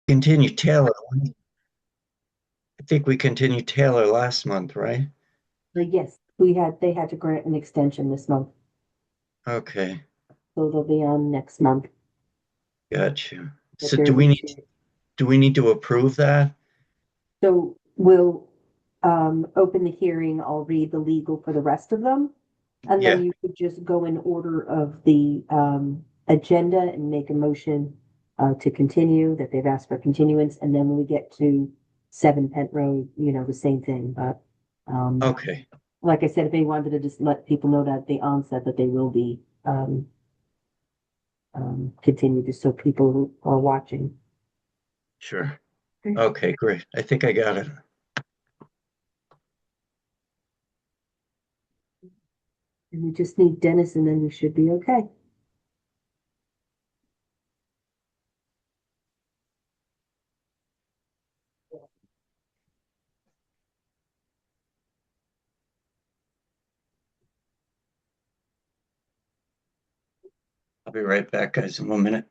Continue Taylor. I think we continued Taylor last month, right? Yes, they had to grant an extension this month, Okay, so they'll be on next month. got you. But So they're reaching. do we need to approve that? So we'll open the hearing. I'll read the legal for the rest of them. And then Yeah. you could just go in order of the agenda and make a motion to continue, that they've asked for continuance. And then when we get to 7 Pent Road, the same thing. But Okay, like I said, if they wanted to just let people know that at the onset that they will be continued, just so people who are watching. sure. Okay. Okay, great. I think I got it. And we just need Dennis, and then we should be okay. I'll be right back, guys, in 1 minute.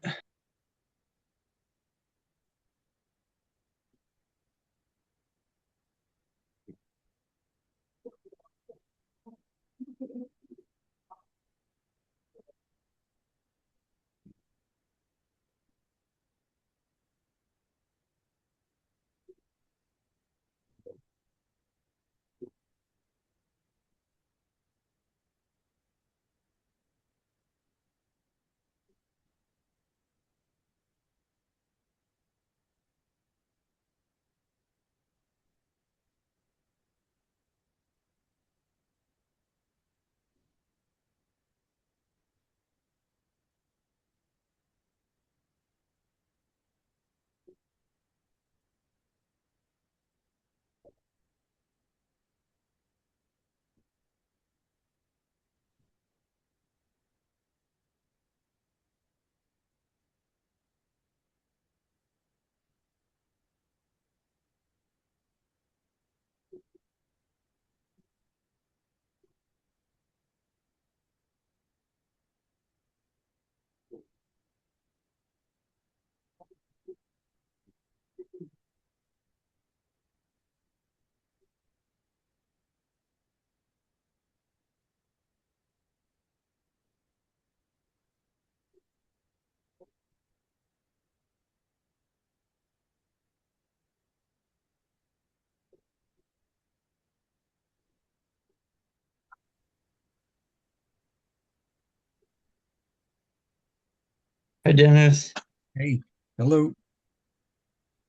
Hi, Dennis. Hey, hello.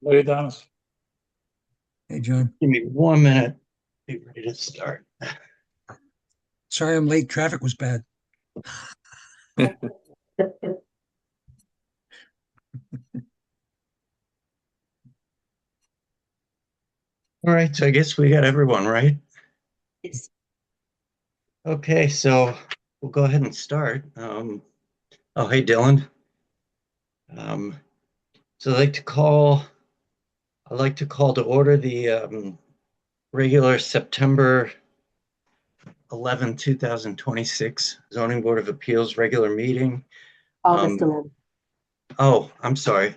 Hey, Dennis. Hey, John. Give me 1 minute. Be ready to start. Sorry I'm late. Traffic was bad. All right, so I guess we got everyone, right? Yes. Okay, so we'll go ahead and start. Oh, hey, Dylan. Um, so I'd like to call to order the regular September 11, 2026 Zoning Board of Appeals regular meeting. August Um, 11th. oh, I'm sorry.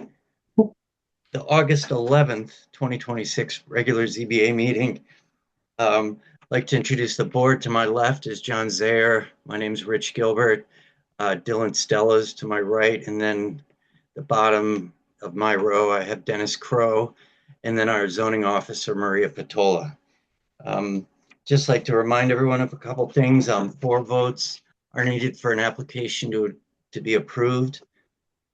The August 11th, 2026 regular ZBA meeting. I'd like to introduce the board. To my left is John Zayer. My name is Rich Gilbert. Dylan Stella's to my right. And then the bottom of my row, I have Dennis Crow. And then our zoning officer, Maria Patola. Um, just like to remind everyone of a couple things. 4 votes are needed for an application to be approved.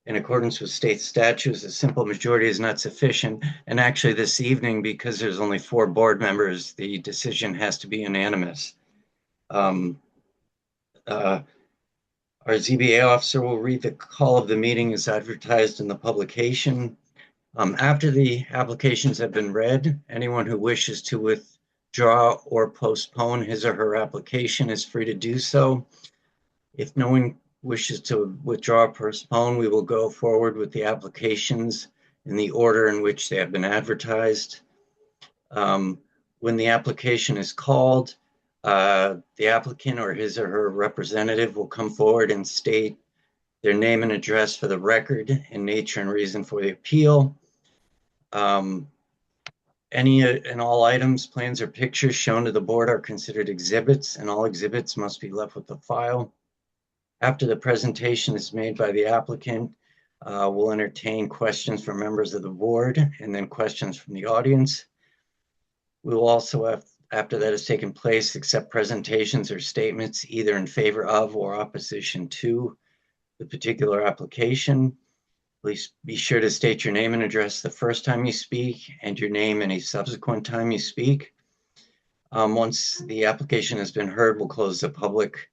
In accordance with state statutes, a simple majority is not sufficient. And actually, this evening, because there's only 4 board members, the decision has to be unanimous. Um, uh, our ZBA officer will read the call of the meeting as advertised in the publication. After the applications have been read, anyone who wishes to withdraw or postpone his or her application is free to do so. If no one wishes to withdraw or postpone, we will go forward with the applications in the order in which they have been advertised. When the application is called, the applicant or his or her representative will come forward and state their name and address for the record and nature and reason for the appeal. Any and all items, plans, or pictures shown to the board are considered exhibits, and all exhibits must be left with the file. After the presentation is made by the applicant, we'll entertain questions from members of the board and then questions from the audience. We will also have, after that has taken place, accept presentations or statements either in favor of or opposition to the particular application. Please be sure to state your name and address the first time you speak and your name any subsequent time you speak. Once the application has been heard, we'll close the public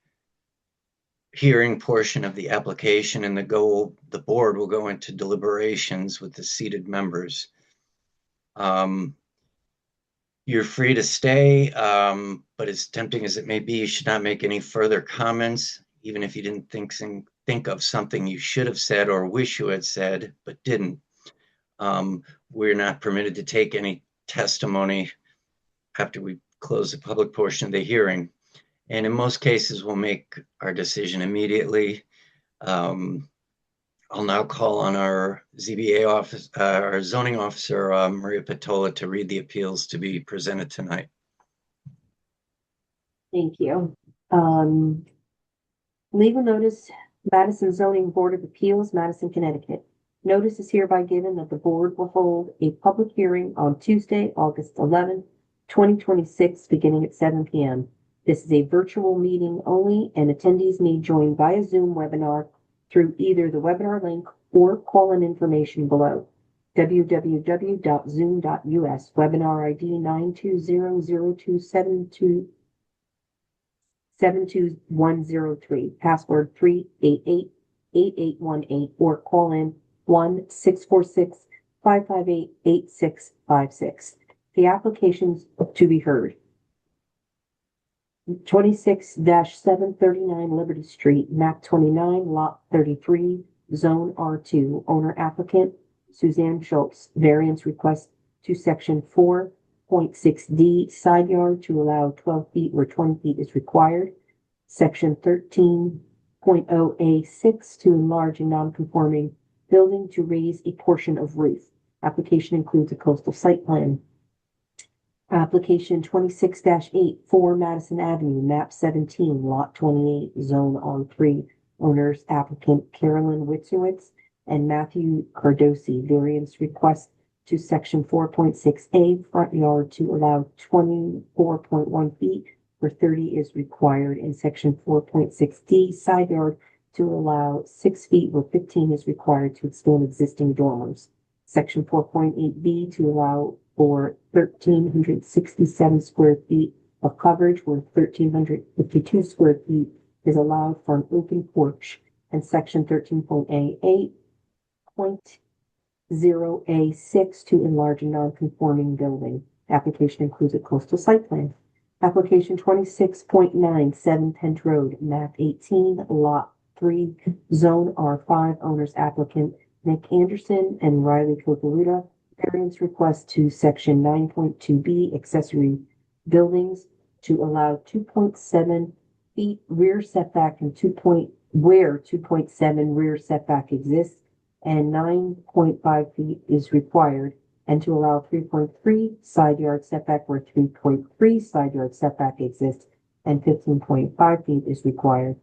hearing portion of the application, and the board will go into deliberations with the seated members. You're free to stay, but as tempting as it may be, you should not make any further comments, even if you didn't think of something you should have said or wish you had said, but didn't. We're not permitted to take any testimony after we close the public portion of the hearing. And in most cases, we'll make our decision immediately. I'll now call on our ZBA office, our zoning officer, Maria Patola, to read the appeals to be presented tonight. Thank you. Legal notice, Madison Zoning Board of Appeals, Madison, Connecticut. Notice is hereby given that the board will hold a public hearing on Tuesday, August 11th, 2026, beginning at 7 p.m. This is a virtual meeting only, and attendees may join via Zoom webinar through either the webinar link or call-in information below. www.zoom.us, webinar ID 92002722103, password 3888818, or call in 1-646-558-8656. The applications to be heard. 26-739 Liberty Street, map 29, lot 33, zone R2. Owner applicant Suzanne Schultz. Variance request to section 4.6D, side yard to allow 12 feet where 20 feet is required. Section 13.0A6 to enlarge a non-conforming building to raise a portion of roof. Application includes a coastal site plan. Application 26-8 for Madison Avenue, map 17, lot 28, zone R3. Owners applicant Carolyn Witzowitz and Matthew Cardosi. Variance request to section 4.6A, front yard to allow 24.1 feet where 30 is required, and section 4.6D, side yard to allow 6 feet where 15 is required to expand existing dormers. Section 4.8B to allow for 1,367 square feet of coverage where 1,352 square feet is allowed for an open porch, and section 13.8.0A6 to enlarge a non-conforming building. Application includes a coastal site plan. Application 26.9, 7 Pent Road, map 18, lot 3, zone R5. Owners applicant Nick Anderson and Riley Kopaluda. Variance request to section 9.2B, accessory buildings to allow 2.7 feet rear setback and where 2.7 rear setback exists and 9.5 feet is required, and to allow 3.3 side yard setback where 3.3 side yard setback exists and 15.5 feet is required,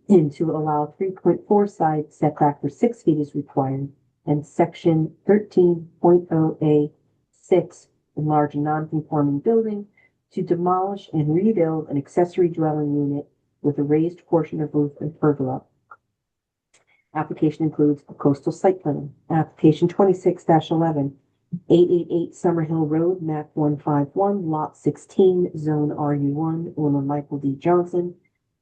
and to allow 3.4 side setback where 6 feet is required, and section 13.0A6, enlarge a non-conforming building to demolish and rebuild an accessory dwelling unit with a raised portion of roof and pergola. Application includes a coastal site plan. Application 26-11, 888 Summerhill Road, map 151, lot 16, zone RU1, owner Michael D. Johnson.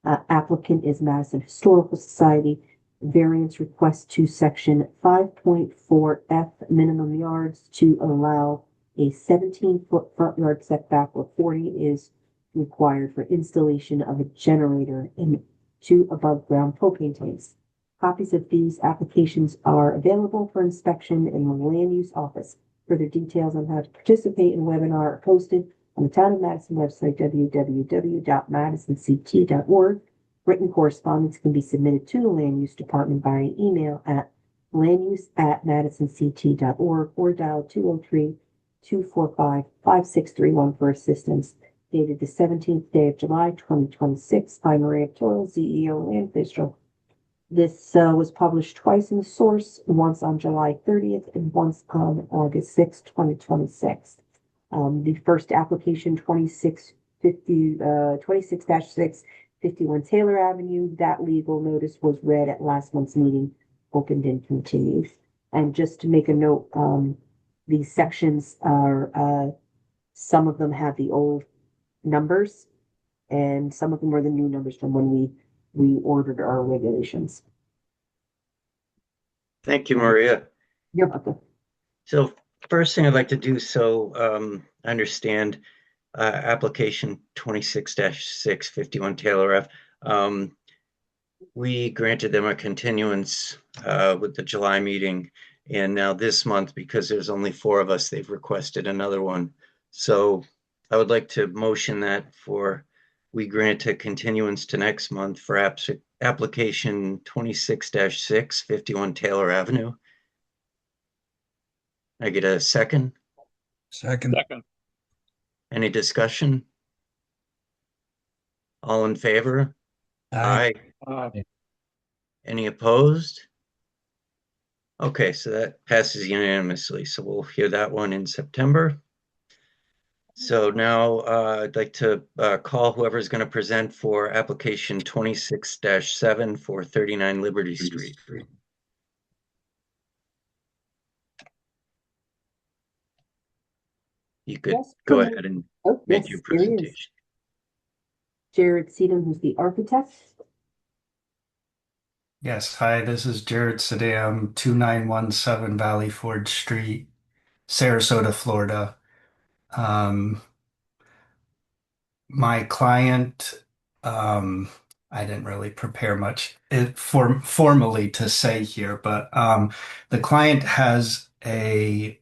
Applicant is Madison Historical Society. Variance request to section 5.4F, minimum yards to allow a 17-foot front yard setback where 40 is required for installation of a generator and 2 above ground propane tanks. Copies of these applications are available for inspection in the land use office. Further details on how to participate in the webinar are posted on the Town of Madison website, www.madisonct.org. Written correspondence can be submitted to the Land Use Department by email at landuse@madisonct.org, or dial 203-245-5631 for assistance. Dated the 17th day of July, 2026, by Maria Toral, CEO, Land Official. This was published twice in the source, once on July 30th and once on August 6th, 2026. The first application, 26-6, 51 Taylor Avenue, that legal notice was read at last month's meeting, opened and continued. And just to make a note, these sections are, some of them have the old numbers, and some of them are the new numbers from when we ordered our regulations. Thank you, Maria. You're welcome. So first thing I'd like to do, I understand application 26-6, 51 Taylor Ave. We granted them a continuance with the July meeting, and now this month, because there's only 4 of us, they've requested another one. So I would like to motion that we grant a continuance to next month for application 26-6, 51 Taylor Avenue. I get a second? Second. Any discussion? All in favor? Aye. Any opposed? Okay, so that passes unanimously. So we'll hear that one in September. So now I'd like to call whoever's going to present for application 26-7 for 39 Liberty Street. You could go ahead and make your presentation. Jared Seedham, who's the architect. Yes, hi, this is Jared Sedam, 2917 Valley Forge Street, Sarasota, Florida. My client, I didn't really prepare much formally to say here, but the client has a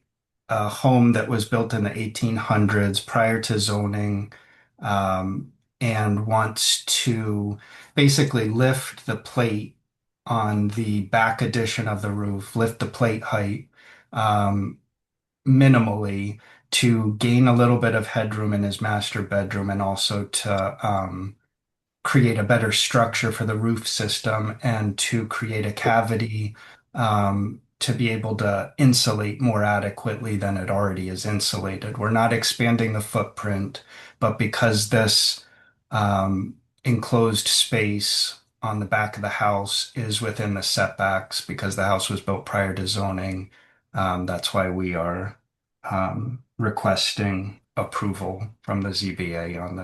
home that was built in the 1800s prior to zoning, and wants to basically lift the plate on the back addition of the roof, lift the plate height minimally to gain a little bit of headroom in his master bedroom, and also to create a better structure for the roof system, and to create a cavity to be able to insulate more adequately than it already is insulated. We're not expanding the footprint, but because this enclosed space on the back of the house is within the setbacks, because the house was built prior to zoning, that's why we are requesting approval from the ZBA on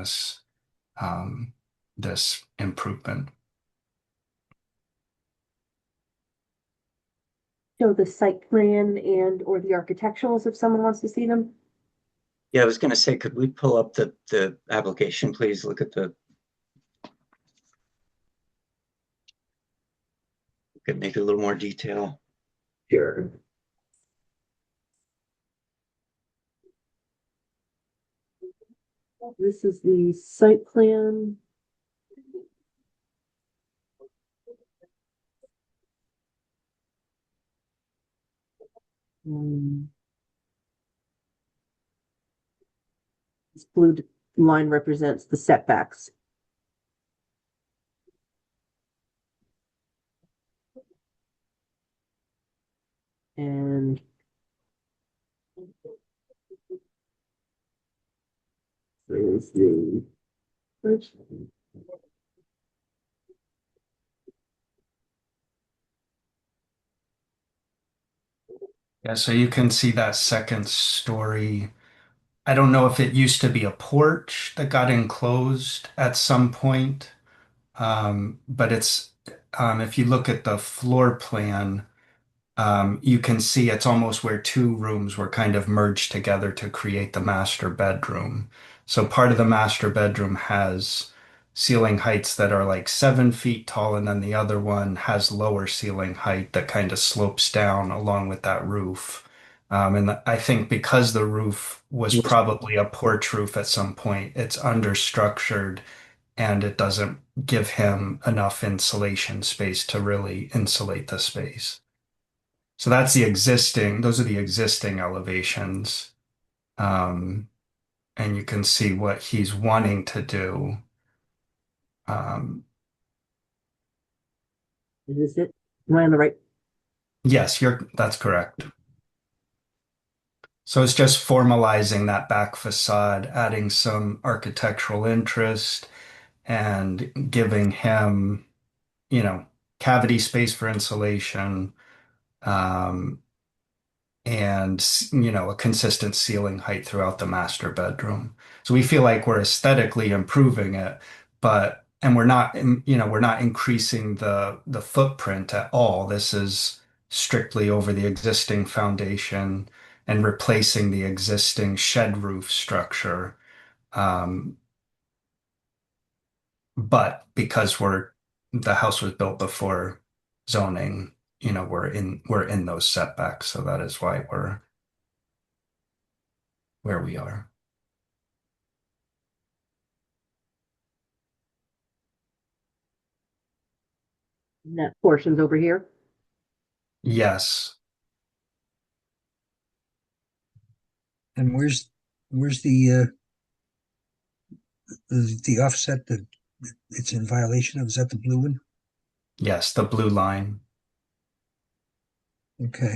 this improvement. Show the site plan and or the architecturals if someone wants to see them. Yeah, I was going to say, could we pull up the application, please? Look at could make it a little more detail. Sure. This is the site plan. This blue line represents the setbacks. And there's the first. Yeah, so you can see that second story. I don't know if it used to be a porch that got enclosed at some point, but if you look at the floor plan, you can see it's almost where 2 rooms were kind of merged together to create the master bedroom. So part of the master bedroom has ceiling heights that are like 7 feet tall, and then the other one has lower ceiling height that kind of slopes down along with that roof. And I think because the roof was probably a porch roof at some point, it's understructured, and it doesn't give him enough insulation space to really insulate the space. So that's the existing, those are the existing elevations. Um, and you can see what he's wanting to do. Um, Is this it? Am I on the right? yes, that's correct. So it's just formalizing that back facade, adding some architectural interest and giving him, you know, cavity space for insulation, um, and, a consistent ceiling height throughout the master bedroom. So we feel like we're aesthetically improving it, and we're not increasing the footprint at all. This is strictly over the existing foundation and replacing the existing shed roof structure. Um, but because the house was built before zoning, we're in those setbacks, so that is why we're where we are. And that portion's over here. Yes. And where's the offset that it's in violation of? Is that the blue one? Yes, the blue line. Okay.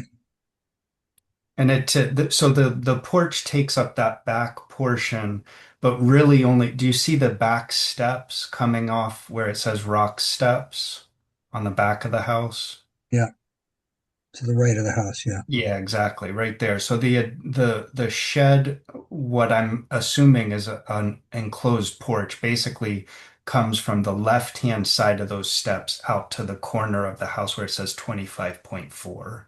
And so the porch takes up that back portion, but really only, do you see the back steps coming off where it says rock steps on the back of the house? Yeah. To the right of the house. Yeah. Yeah, exactly, right there. So the shed, what I'm assuming is an enclosed porch, basically comes from the left-hand side of those steps out to the corner of the house where it says 25.4.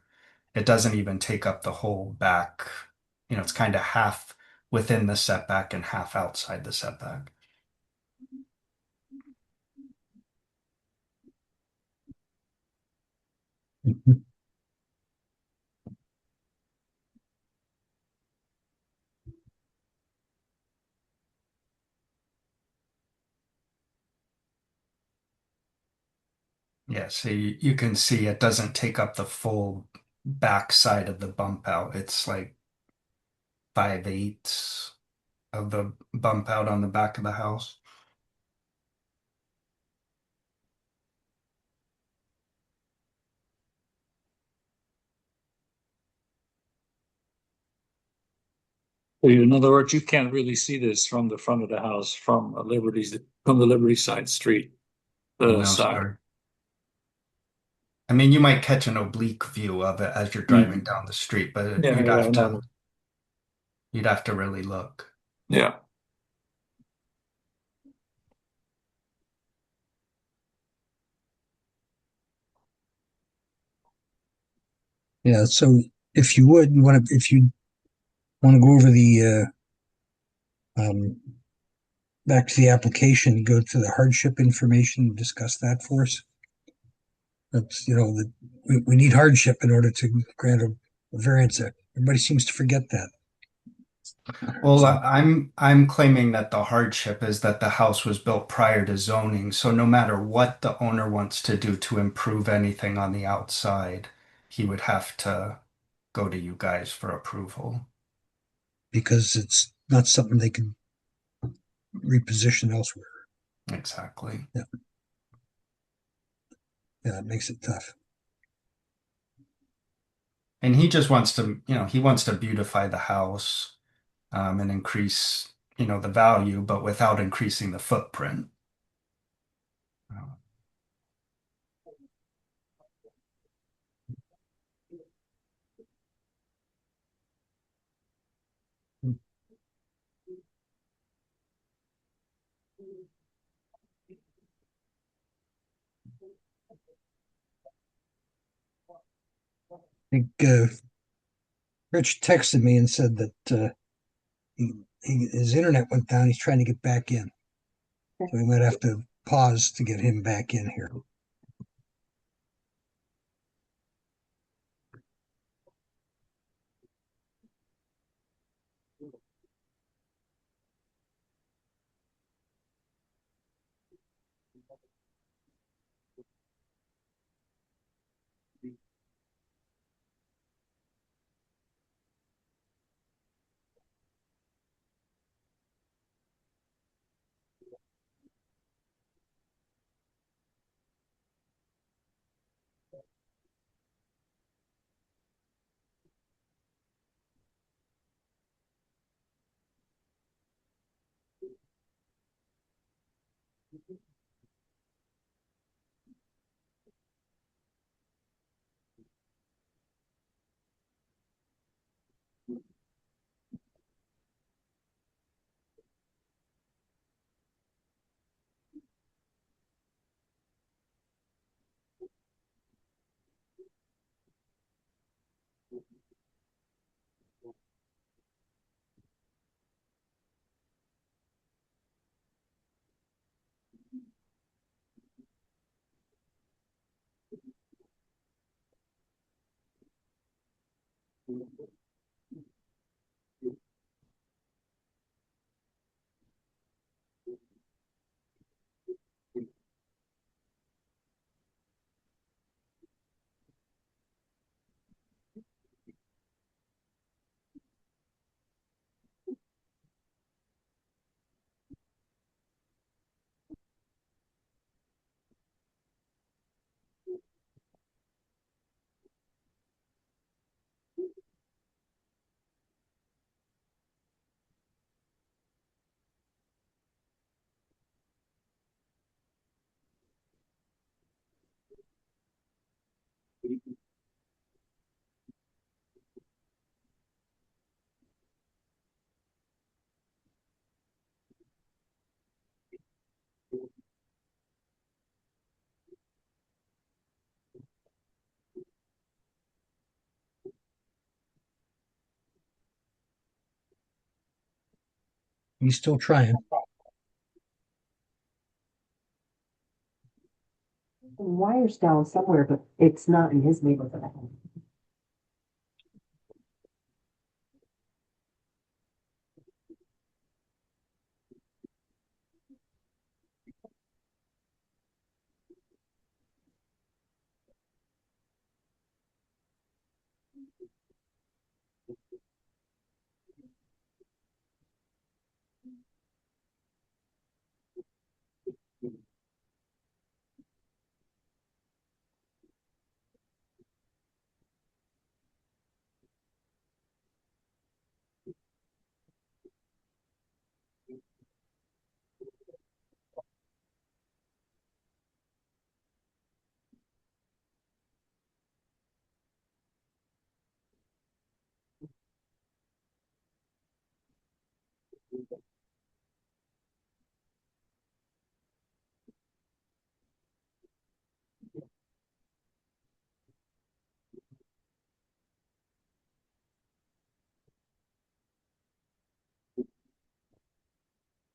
It doesn't even take up the whole back. It's kind of half within the setback and half outside the setback. Mhm. Yeah, so you can see it doesn't take up the full back side of the bump out. It's like 5/8 of the bump out on the back of the house. So in other words, you can't really see this from the front of the house from the Liberty side street No, side. sir. I mean, you might catch an oblique view of it as you're driving Mhm. down the street, but Yeah, yeah, no, you'd have to really look. yeah. Yeah. So if you want to go over the back to the application, go to the hardship information and discuss that for us. That's, we need hardship in order to grant a variance. Everybody seems to forget that. Well, So, I'm claiming that the hardship is that the house was built prior to zoning, so no matter what the owner wants to do to improve anything on the outside, he would have to go to you guys for approval. because it's not something they can reposition elsewhere. Exactly. Yeah, yeah, it makes it tough. And he just wants to, he wants to beautify the house, and increase, the value, but without increasing the footprint. I think Rich texted me and said that his internet went down. He's trying to get back in, so we might have to pause to get him back in here. He's still trying. The wire's down somewhere, but it's not in his neighborhood.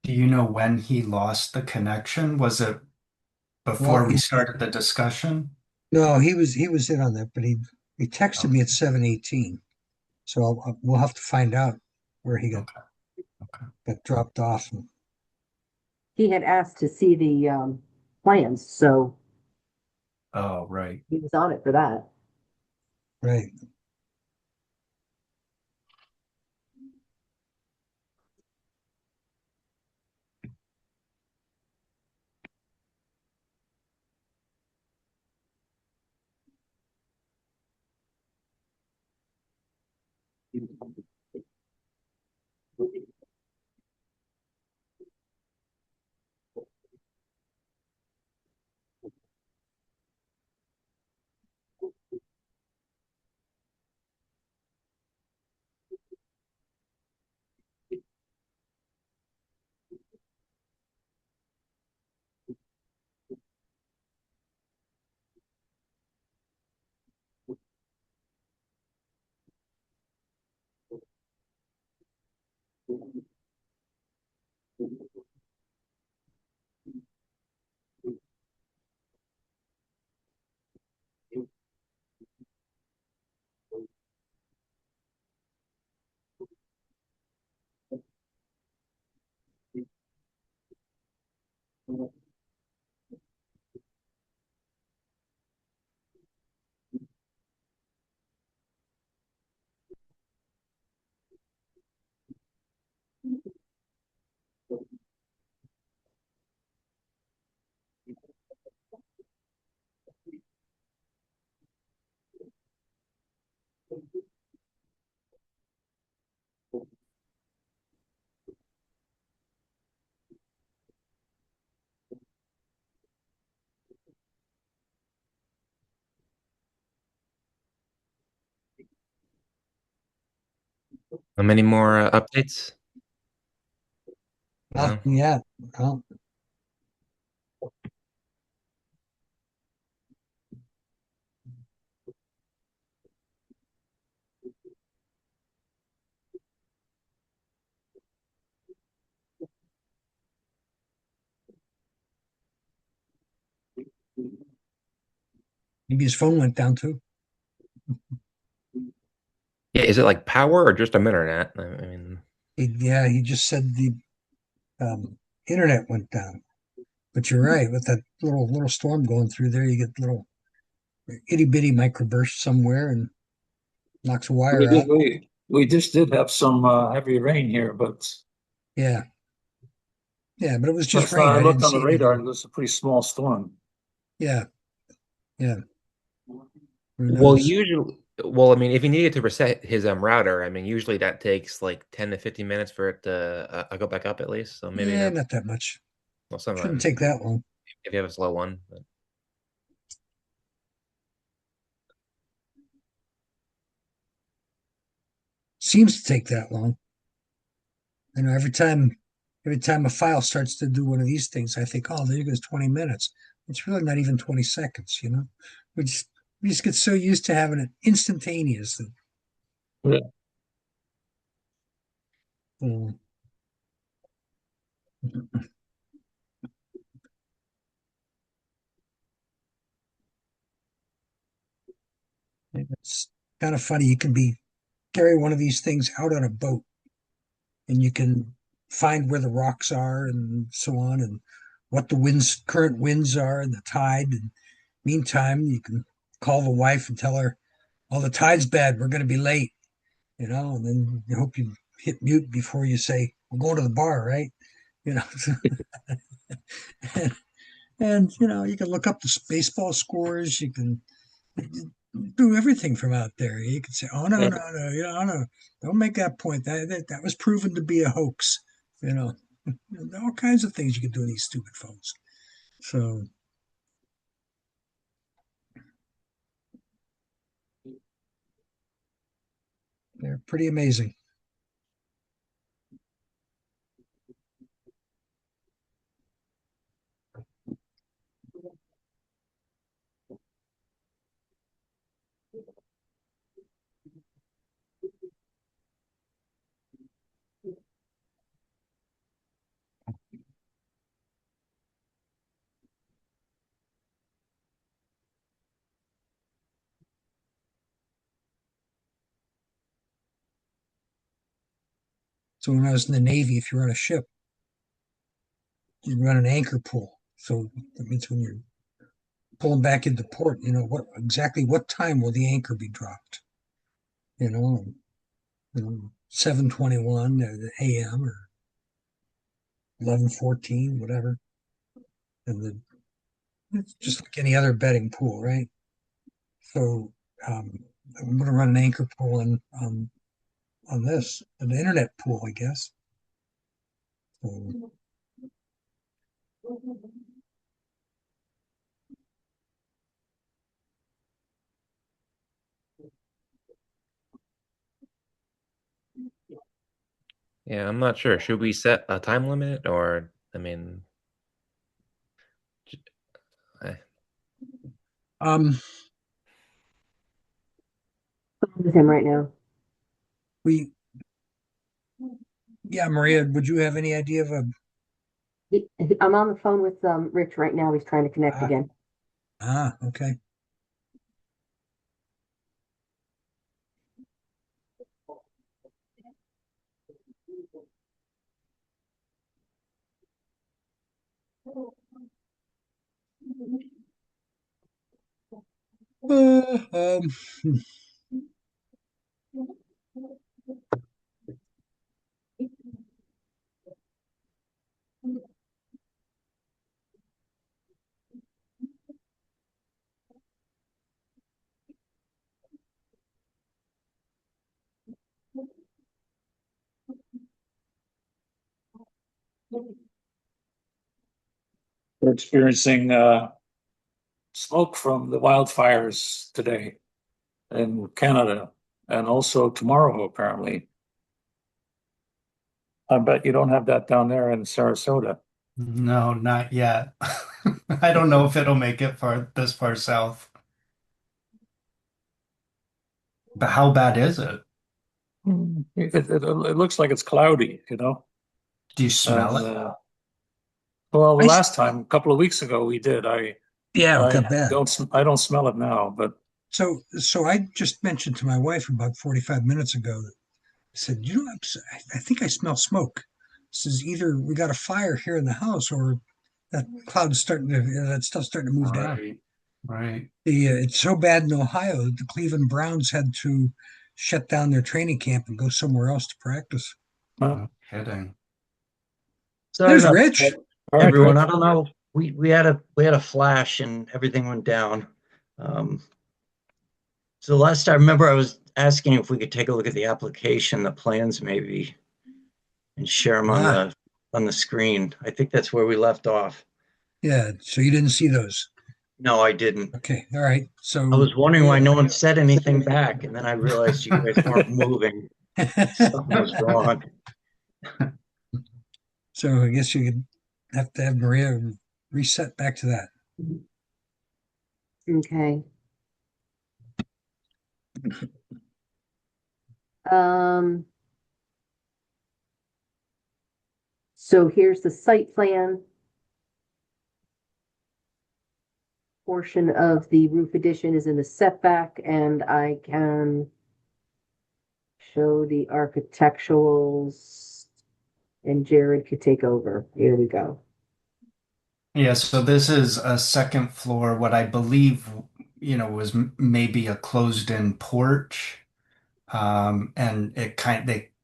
Do you know when he lost the connection? Was it before Well, we started the discussion? no, he was in on that, but he texted me at 7:18. So we'll have to find out where he Okay. Okay. got dropped off. He had asked to see the, plans, so Oh, right. he was on it for that. Right. How many more updates? No? Nothing yet. Well, maybe his phone went down too. Yeah, is it like power or just a internet? I mean, Yeah, he just said the internet went down. But you're right, with that little storm going through there, you get little itty bitty microburst somewhere and knocks a wire out. We just did have some heavy rain here, but Yeah, yeah, but it was just last time rain. I I didn't looked on see the radar, anything. it was a pretty small storm. Yeah, yeah. Who well, knows? usually, well, I mean, if he needed to reset his router, I mean, usually that takes like 10 to 15 minutes for it to go back up at least. So maybe Yeah, not. not that much. Well, Shouldn't sometimes take that long. if you have a slow one. But Seems to take that long. You know, every time a file starts to do one of these things, I think, oh, there goes 20 minutes. It's really not even 20 seconds, you know? We just we just get so used to having it instantaneous that Yeah. um, it's kind of funny. You can be carry one of these things out on a boat and you can find where the rocks are and so on and what the current winds are and the tide. And meantime, you can call the wife and tell her, oh, the tide's bad. We're going to be late, you know, and then you hope you hit mute before you say, we're going to the bar, right? You know, and, you know, you can look up the baseball scores. You can do everything from out there. You can say, "Oh no, Yeah. no, no, you know, no, don't make that point. That was proven to be a hoax." You know, all kinds of things you can do in these stupid phones. So they're pretty amazing. So when I was in the Navy, if you're on a ship, you run an anchor pull. So that means when you're pulling back into port, you know what time will the anchor be dropped? You know, 7:21 a.m. or 11:14, whatever. And it's just like any other betting pool, right? So I'm going to run an anchor pool on this, an internet pool, I guess. So, yeah, I'm not sure. Should we set a time limit or, I mean, I, um, With him right now. we, yeah, Maria, would you have any idea of a, I'm on the phone with Rich right now. He's trying to connect ah, again. okay. Uh, um, We're experiencing smoke from the wildfires today in Canada and also tomorrow, apparently. I bet you don't have that down there in Sarasota. No, not yet. I don't know if it'll make it this far south. But how bad is it? It looks like it's cloudy, you know. Do you smell And it? well, the I s- last time, a couple of weeks ago, we did. Yeah, it got bad. I don't smell it now, but So I just mentioned to my wife about 45 minutes ago. I said, I think I smell smoke. Says either we got a fire here in the house or that cloud's starting to that stuff's starting to move down. Right, right. It's so bad in Ohio that the Cleveland Browns had to shut down their training camp and go somewhere else to practice. No kidding. Sorry There's about Rich. that, all right, everyone. Rich. I don't know. We had a flash and everything went down. Um, so last I remember, I was asking if we could take a look at the application, the plans maybe, and share them on Ah, the screen. I think that's where we left off. yeah. So you didn't see those. No, I didn't. Okay. All right. I So was wondering why yeah. no one said anything back, and then I realized you guys weren't moving. Something was wrong. So I guess you could have to have Maria reset back to that. Okay. Um, so here's the site plan. Portion of the roof addition is in the setback, and I can show the architecturals, and Jared could take over. Here we go. Yeah, so this is a second floor, what I believe, was maybe a closed-in porch. And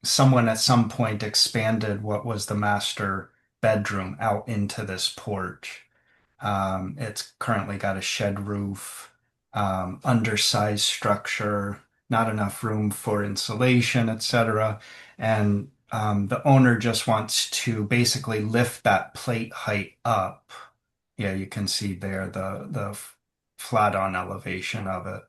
someone at some point expanded what was the master bedroom out into this porch. It's currently got a shed roof, undersized structure, not enough room for insulation, etc. And the owner just wants to basically lift that plate height up. Yeah, you can see there the flat on elevation of it.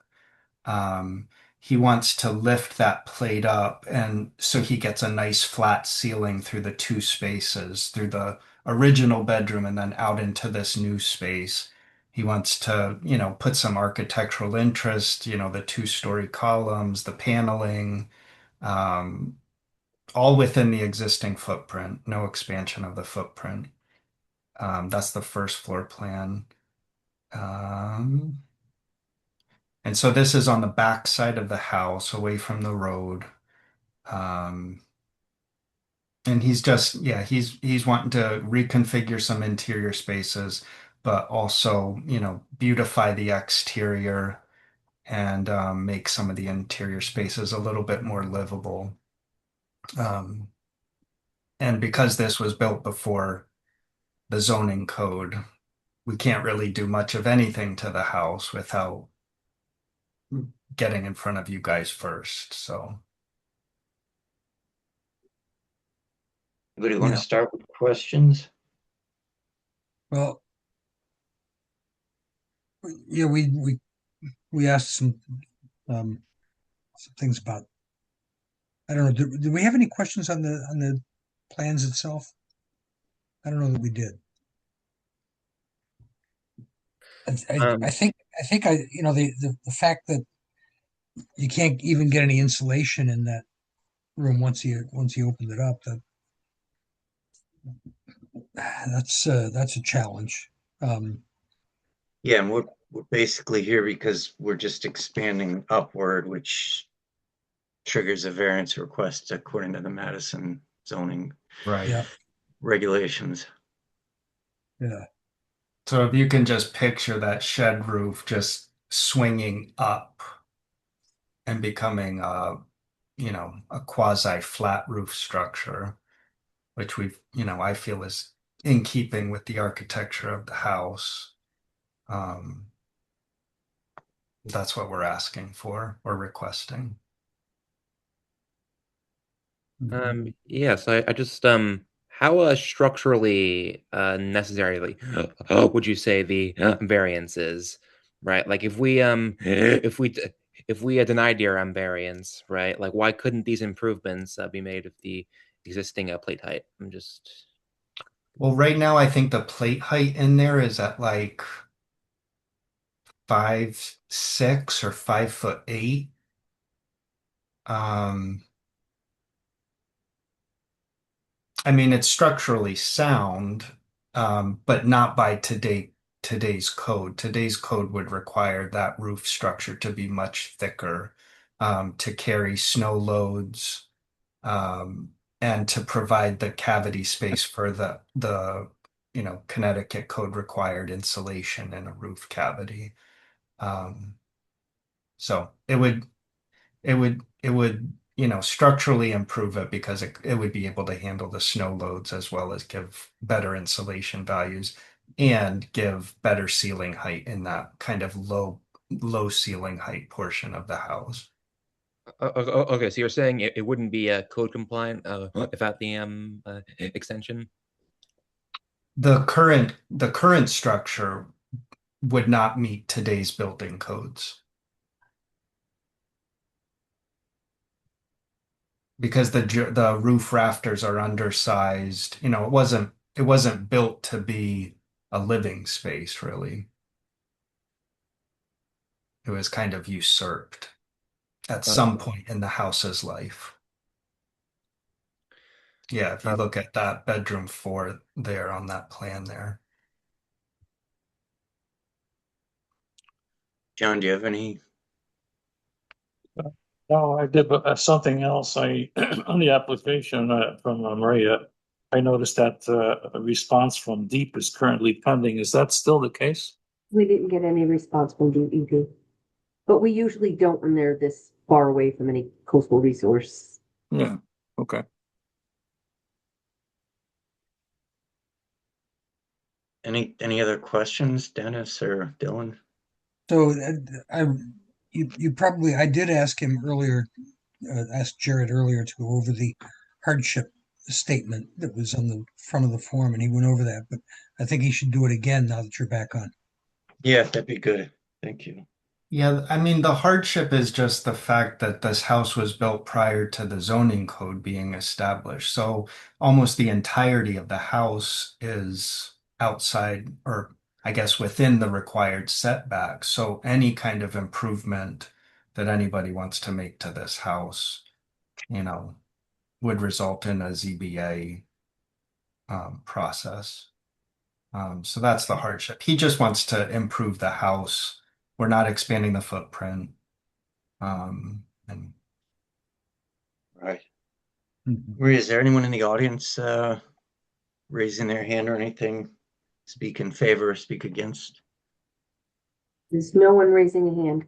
Um, he wants to lift that plate up, and so he gets a nice flat ceiling through the two spaces, through the original bedroom and then out into this new space. He wants to, put some architectural interest, the two-story columns, the paneling, um, all within the existing footprint, no expansion of the footprint. That's the first floor plan. Um, And so this is on the back side of the house, away from the road. Um, and he's just, yeah, he's wanting to reconfigure some interior spaces, but also, beautify the exterior and make some of the interior spaces a little bit more livable. Um, and because this was built before the zoning code, we can't really do much of anything to the house without getting in front of you guys first. So. Anybody want Yeah. to start with questions? Well, yeah, we asked some things about. I don't know. Do we have any questions on the plans itself? I don't know that we did. Um, I think the fact that you can't even get any insulation in that room once you opened it up, that's a challenge. Um, Yeah, and we're basically here because we're just expanding upward, which triggers a variance request according to the Madison zoning Right. yeah, regulations. yeah, So if you can just picture that shed roof just swinging up and becoming a quasi flat roof structure, which I feel is in keeping with the architecture of the house. Um, that's what we're asking for or requesting. yes, I just how structurally necessarily would you say the variance is, right? Like if we if we had denied DRM variance, right? Like, why couldn't these improvements be made with the existing plate height? I'm just Well, right now I think the plate height in there is at like 5'6" or 5'8". Um, I mean, it's structurally sound, but not by today's code. Today's code would require that roof structure to be much thicker, to carry snow loads, and to provide the cavity space for the Connecticut code required insulation in a roof cavity. Um, so it would structurally improve it because it would be able to handle the snow loads as well as give better insulation values and give better ceiling height in that kind of low ceiling height portion of the house. okay. So you're saying it wouldn't be code compliant without the extension? The current structure would not meet today's building codes because the roof rafters are undersized. It wasn't built to be a living space, really. It was kind of usurped at some point in the house's life. Yeah, if you look at that bedroom 4 there on that plan there. John, do you have any? No, I did something else. On the application from Maria, I noticed that a response from Deep is currently pending. Is that still the case? We didn't get any response from DEP, but we usually don't when they're this far away from any coastal resource. Yeah. Okay. Any other questions, Dennis or Dylan? So I did ask him earlier, asked Jared earlier to go over the hardship statement that was on the front of the form, and he went over that. But I think he should do it again now that you're back on. Yeah, that'd be good. Thank you. Yeah, I mean, the hardship is just the fact that this house was built prior to the zoning code being established. So almost the entirety of the house is outside, or I guess within the required setback. So any kind of improvement that anybody wants to make to this house, you know, would result in a ZBA process. So that's the hardship. He just wants to improve the house. We're not expanding the footprint. And Right. Mhm. Maria, is there anyone in the audience raising their hand or anything? Speak in favor or speak against? There's no one raising a hand.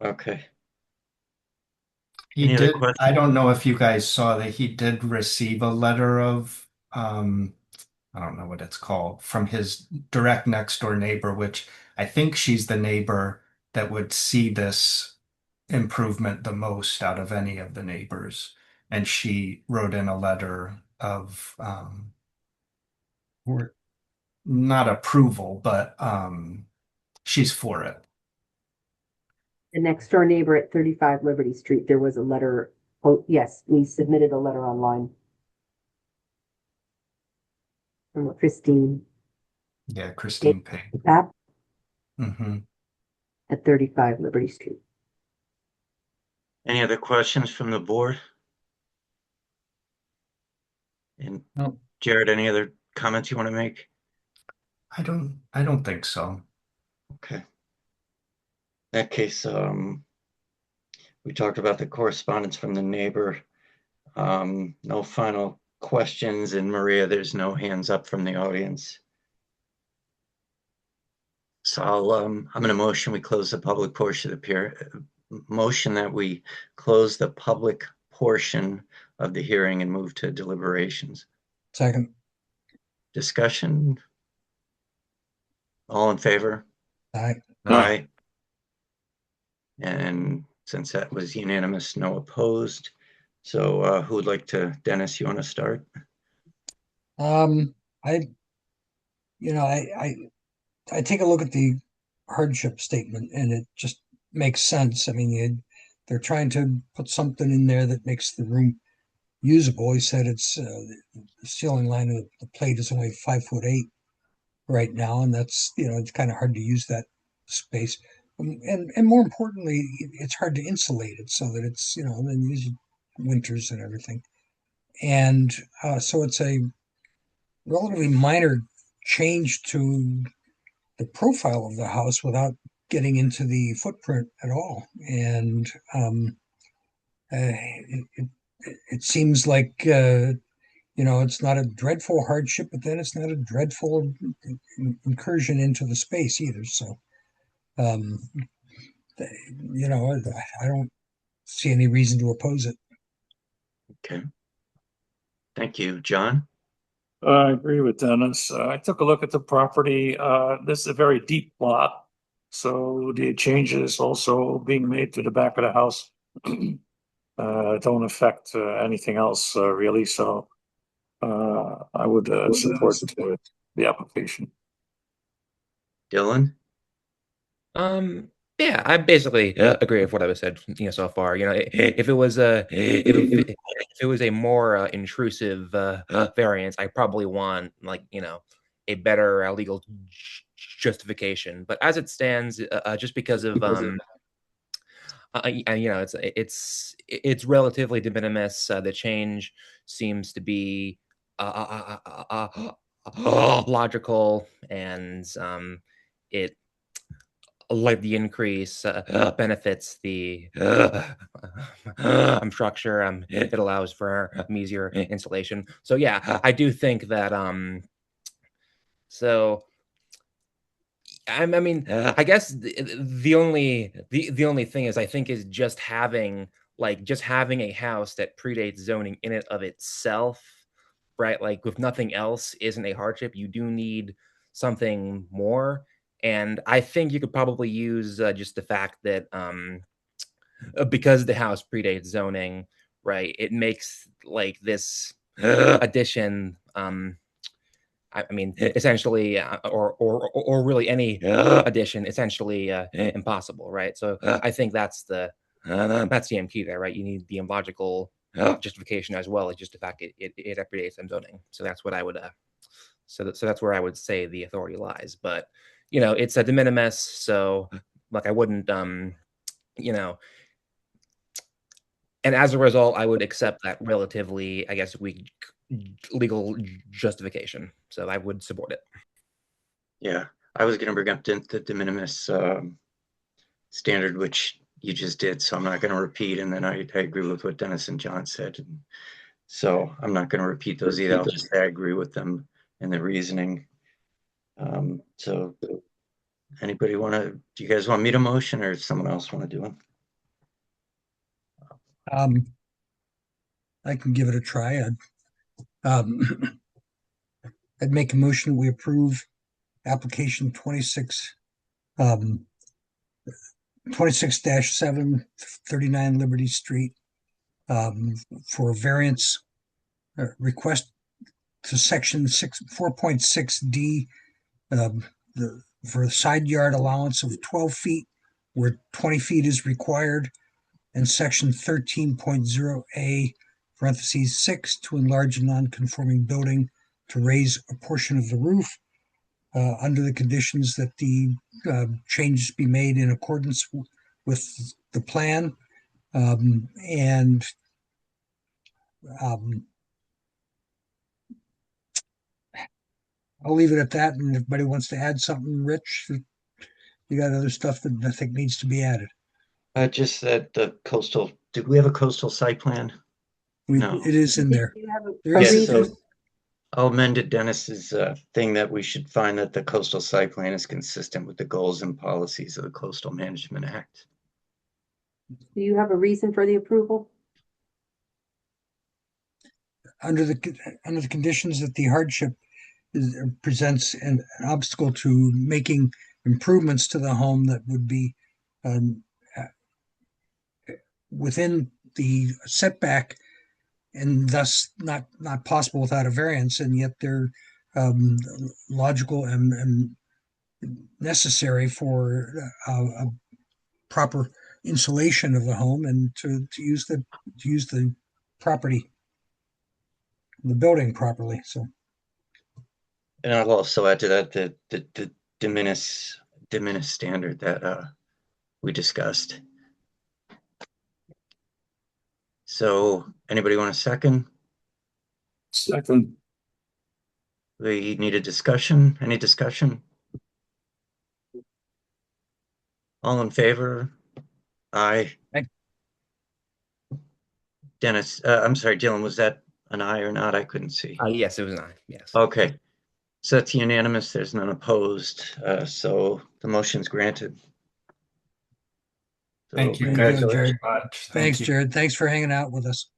Okay. he Any other did, I questions? don't know if you guys saw that he did receive a letter of, I don't know what it's called, from his direct next door neighbor, which I think she's the neighbor that would see this improvement the most out of any of the neighbors. And she wrote in a letter of, Or not approval, but she's for it. The next door neighbor at 35 Liberty Street, there was a letter. Oh, yes, we submitted a letter online from Christine Yeah, Christine Payne. Papp Hmm. at 35 Liberty Street. Any other questions from the board? And no, Jared, any other comments you want to make? I don't think so. Okay. In that case, we talked about the correspondence from the neighbor. No final questions, and Maria, there's no hands up from the audience. So I'm going to motion we close the public portion of the motion that we close the public portion of the hearing and move to deliberations. second. Discussion? All in favor? Aye. Aye. And since that was unanimous, no opposed. So who would like to, Dennis, you want to start? I, I take a look at the hardship statement, and it just makes sense. I mean, they're trying to put something in there that makes the room usable. He said it's the ceiling line of the plate is only 5'8" right now, and that's it's kind of hard to use that space. And more importantly, it's hard to insulate it so that it's then use winters and everything. And so it's a relatively minor change to the profile of the house without getting into the footprint at all. And it seems like it's not a dreadful hardship, but then it's not a dreadful incursion into the space either. So, um, I don't see any reason to oppose it. Okay. Thank you, John. I agree with Dennis. I took a look at the property. This is a very deep lot. So the changes also being made to the back of the house don't affect anything else really. So I would support the application. Dylan? Yeah, I basically agree with what I was said, so far. If it was if it was a more intrusive variance, I probably want a better legal justification. But as it stands, just because of it's relatively de minimis. The change seems to be logical, and it like the increase benefits the structure. It allows for easier installation. So yeah, I do think that so I mean, I guess the only thing is I think is just having a house that predates zoning in and of itself, right? Like if nothing else isn't a hardship, you do need something more. And I think you could probably use just the fact that because the house predates zoning, right? It makes like this addition. I mean, essentially, or really any addition, essentially impossible, right? So I think that's the key there, right? You need the logical justification as well as just the fact it predates zoning. So that's what I would so that's where I would say the authority lies. But it's a de minimis, so like I wouldn't and as a result, I would accept that relatively, I guess, weak legal justification. So I would support it. Yeah, I was going to bring up the de minimis standard, which you just did, so I'm not going to repeat. And then I agree with what Dennis and John said. So I'm not going to repeat those either. I'll just say I agree with them in the reasoning. So anybody do you guys want me to motion or does someone else want to do it? I can give it a try. I'd make a motion that we approve application 26-7, 39 Liberty Street, for a variance request to section 4.6D, for a side yard allowance of 12 feet where 20 feet is required, and section 13.0A parentheses 6 to enlarge a non-conforming building to raise a portion of the roof, under the conditions that the changes be made in accordance with the plan. And I'll leave it at that. And if anybody wants to add something, Rich, you got other stuff that I think needs to be added. Just that did we have a coastal site plan? No. It is in there. Yes, so I'll amend it, Dennis's thing that we should find that the coastal site plan is consistent with the goals and policies of the Coastal Management Act. Do you have a reason for the approval? Under the conditions that the hardship presents an obstacle to making improvements to the home that would be within the setback and thus not possible without a variance, and yet they're logical and necessary for proper insulation of the home and to use the property, the building properly. So And I'll also add to that the de minimis standard that we discussed. So anybody want a second? Second. We need a discussion. Any discussion? All in favor? Aye. Aye. Dennis, I'm sorry, Dylan, was that an aye or not? I couldn't see. Yes, it was not. Yes. Okay, so that's unanimous. There's none opposed. So the motion's granted. So Thank you Very guys good, very Jared. much. thanks, Thank you. Jared. Thanks for hanging out with us.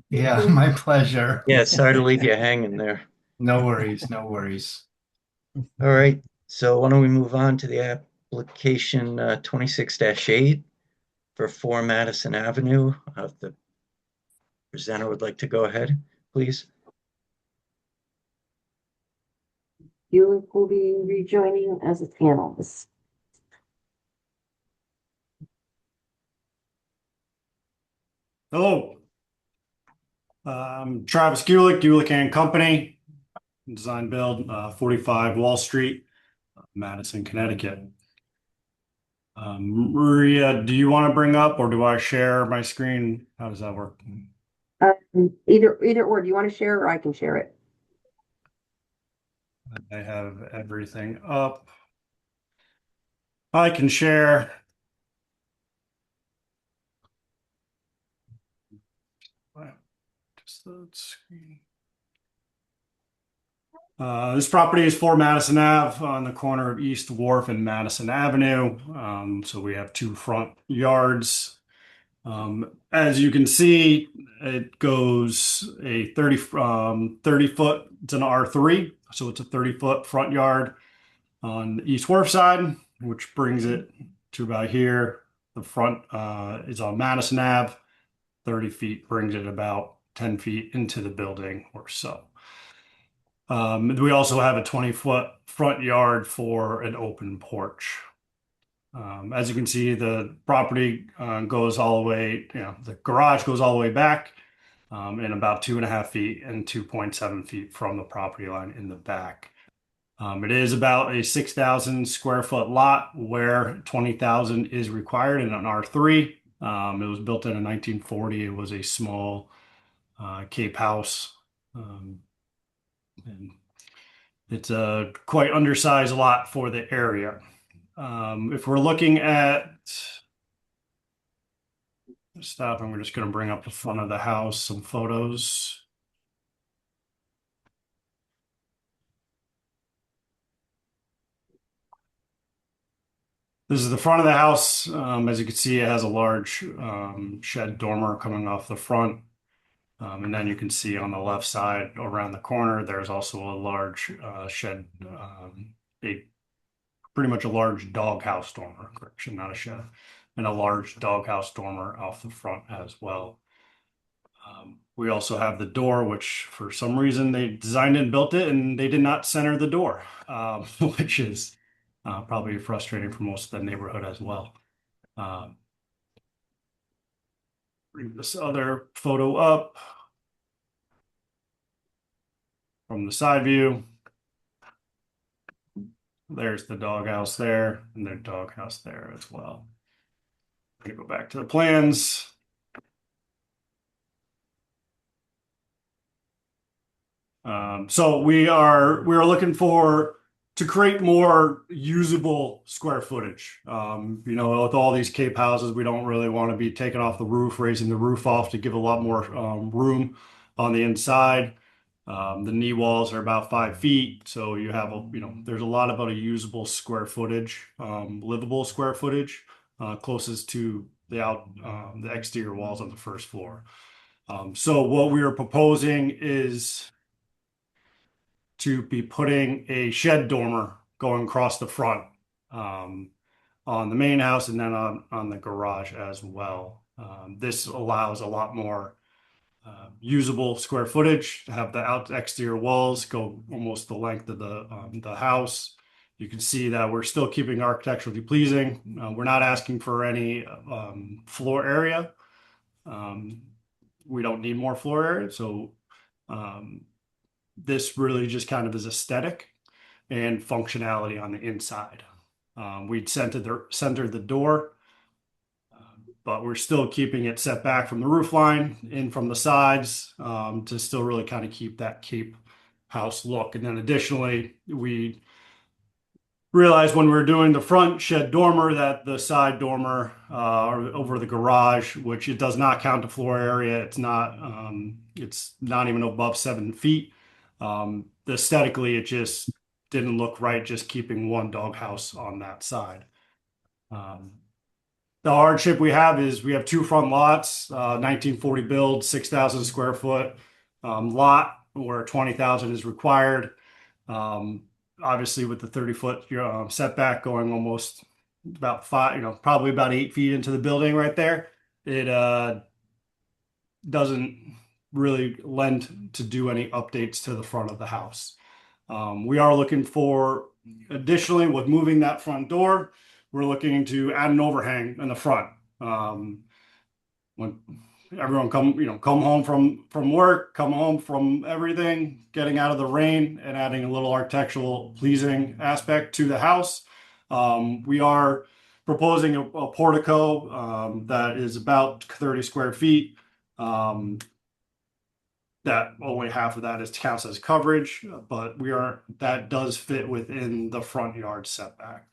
Yeah, my pleasure. Yeah, sorry to leave you hanging there. No worries, no worries. All right, so why don't we move on to the application 26-8 for 4 Madison Avenue. If the presenter would like to go ahead, please. You will be rejoining as a panelist. Hello. I'm Travis Gulick and Company, design build 45 Wall Street, Madison, Connecticut. Maria, do you want to bring up or do I share my screen? How does that work? Either or. Do you want to share or I can share it? I have everything up. I can share. Just the screen. This property is 4 Madison Ave on the corner of East Wharf and Madison Avenue. So we have 2 front yards. As you can see, it goes a 30 foot, it's an R3. So it's a 30-foot front yard on the East Wharf side, which brings it to about here. The front is on Madison Ave. 30 feet brings it about 10 feet into the building or so. We also have a 20-foot front yard for an open porch. As you can see, the property goes all the way, the garage goes all the way back and about 2.5 feet and 2.7 feet from the property line in the back. It is about a 6,000 square foot lot where 20,000 is required in an R3. It was built in 1940. It was a small Cape house. And it's a quite undersized lot for the area. If we're looking at stuff, and we're just going to bring up the front of the house, some photos. This is the front of the house. As you can see, it has a large shed dormer coming off the front. And then you can see on the left side around the corner, there's also a large shed, pretty much a large doghouse dormer, correction, not a shed, and a large doghouse dormer off the front as well. We also have the door, which for some reason they designed and built it and they did not center the door, which is probably frustrating for most of the neighborhood as well. Bring this other photo up from the side view. There's the doghouse there and their doghouse there as well. I'm gonna go back to the plans. So we're looking to create more usable square footage. With all these Cape houses, we don't really want to be taking off the roof, raising the roof off to give a lot more room on the inside. The knee walls are about 5 feet, so you have there's a lot about a usable square footage, livable square footage, closest to the exterior walls on the first floor. So what we are proposing is to be putting a shed dormer going across the front on the main house and then on the garage as well. This allows a lot more usable square footage to have the exterior walls go almost the length of the house You can see that we're still keeping architecturally pleasing. We're not asking for any floor area. We don't need more floor area, so this really just kind of is aesthetic and functionality on the inside. We'd centered the door, but we're still keeping it set back from the roof line, in from the sides, to still really kind of keep that Cape House look. And then additionally, we realized when we were doing the front shed dormer that the side dormer over the garage, which it does not count the floor area, it's not even above 7 feet. Aesthetically, it just didn't look right, just keeping one doghouse on that side. The hardship we have is we have 2 front lots, 1940 build, 6,000 square foot lot where 20,000 is required. Obviously, with the 30-foot setback going almost about 5, probably about 8 feet into the building right there, it doesn't really lend to do any updates to the front of the house. We are looking for, additionally, with moving that front door, we're looking to add an overhang in the front. When everyone come home from work, come home from everything, getting out of the rain and adding a little architectural pleasing aspect to the house. We are proposing a portico that is about 30 square feet. That only half of that counts as coverage, but that does fit within the front yard setback.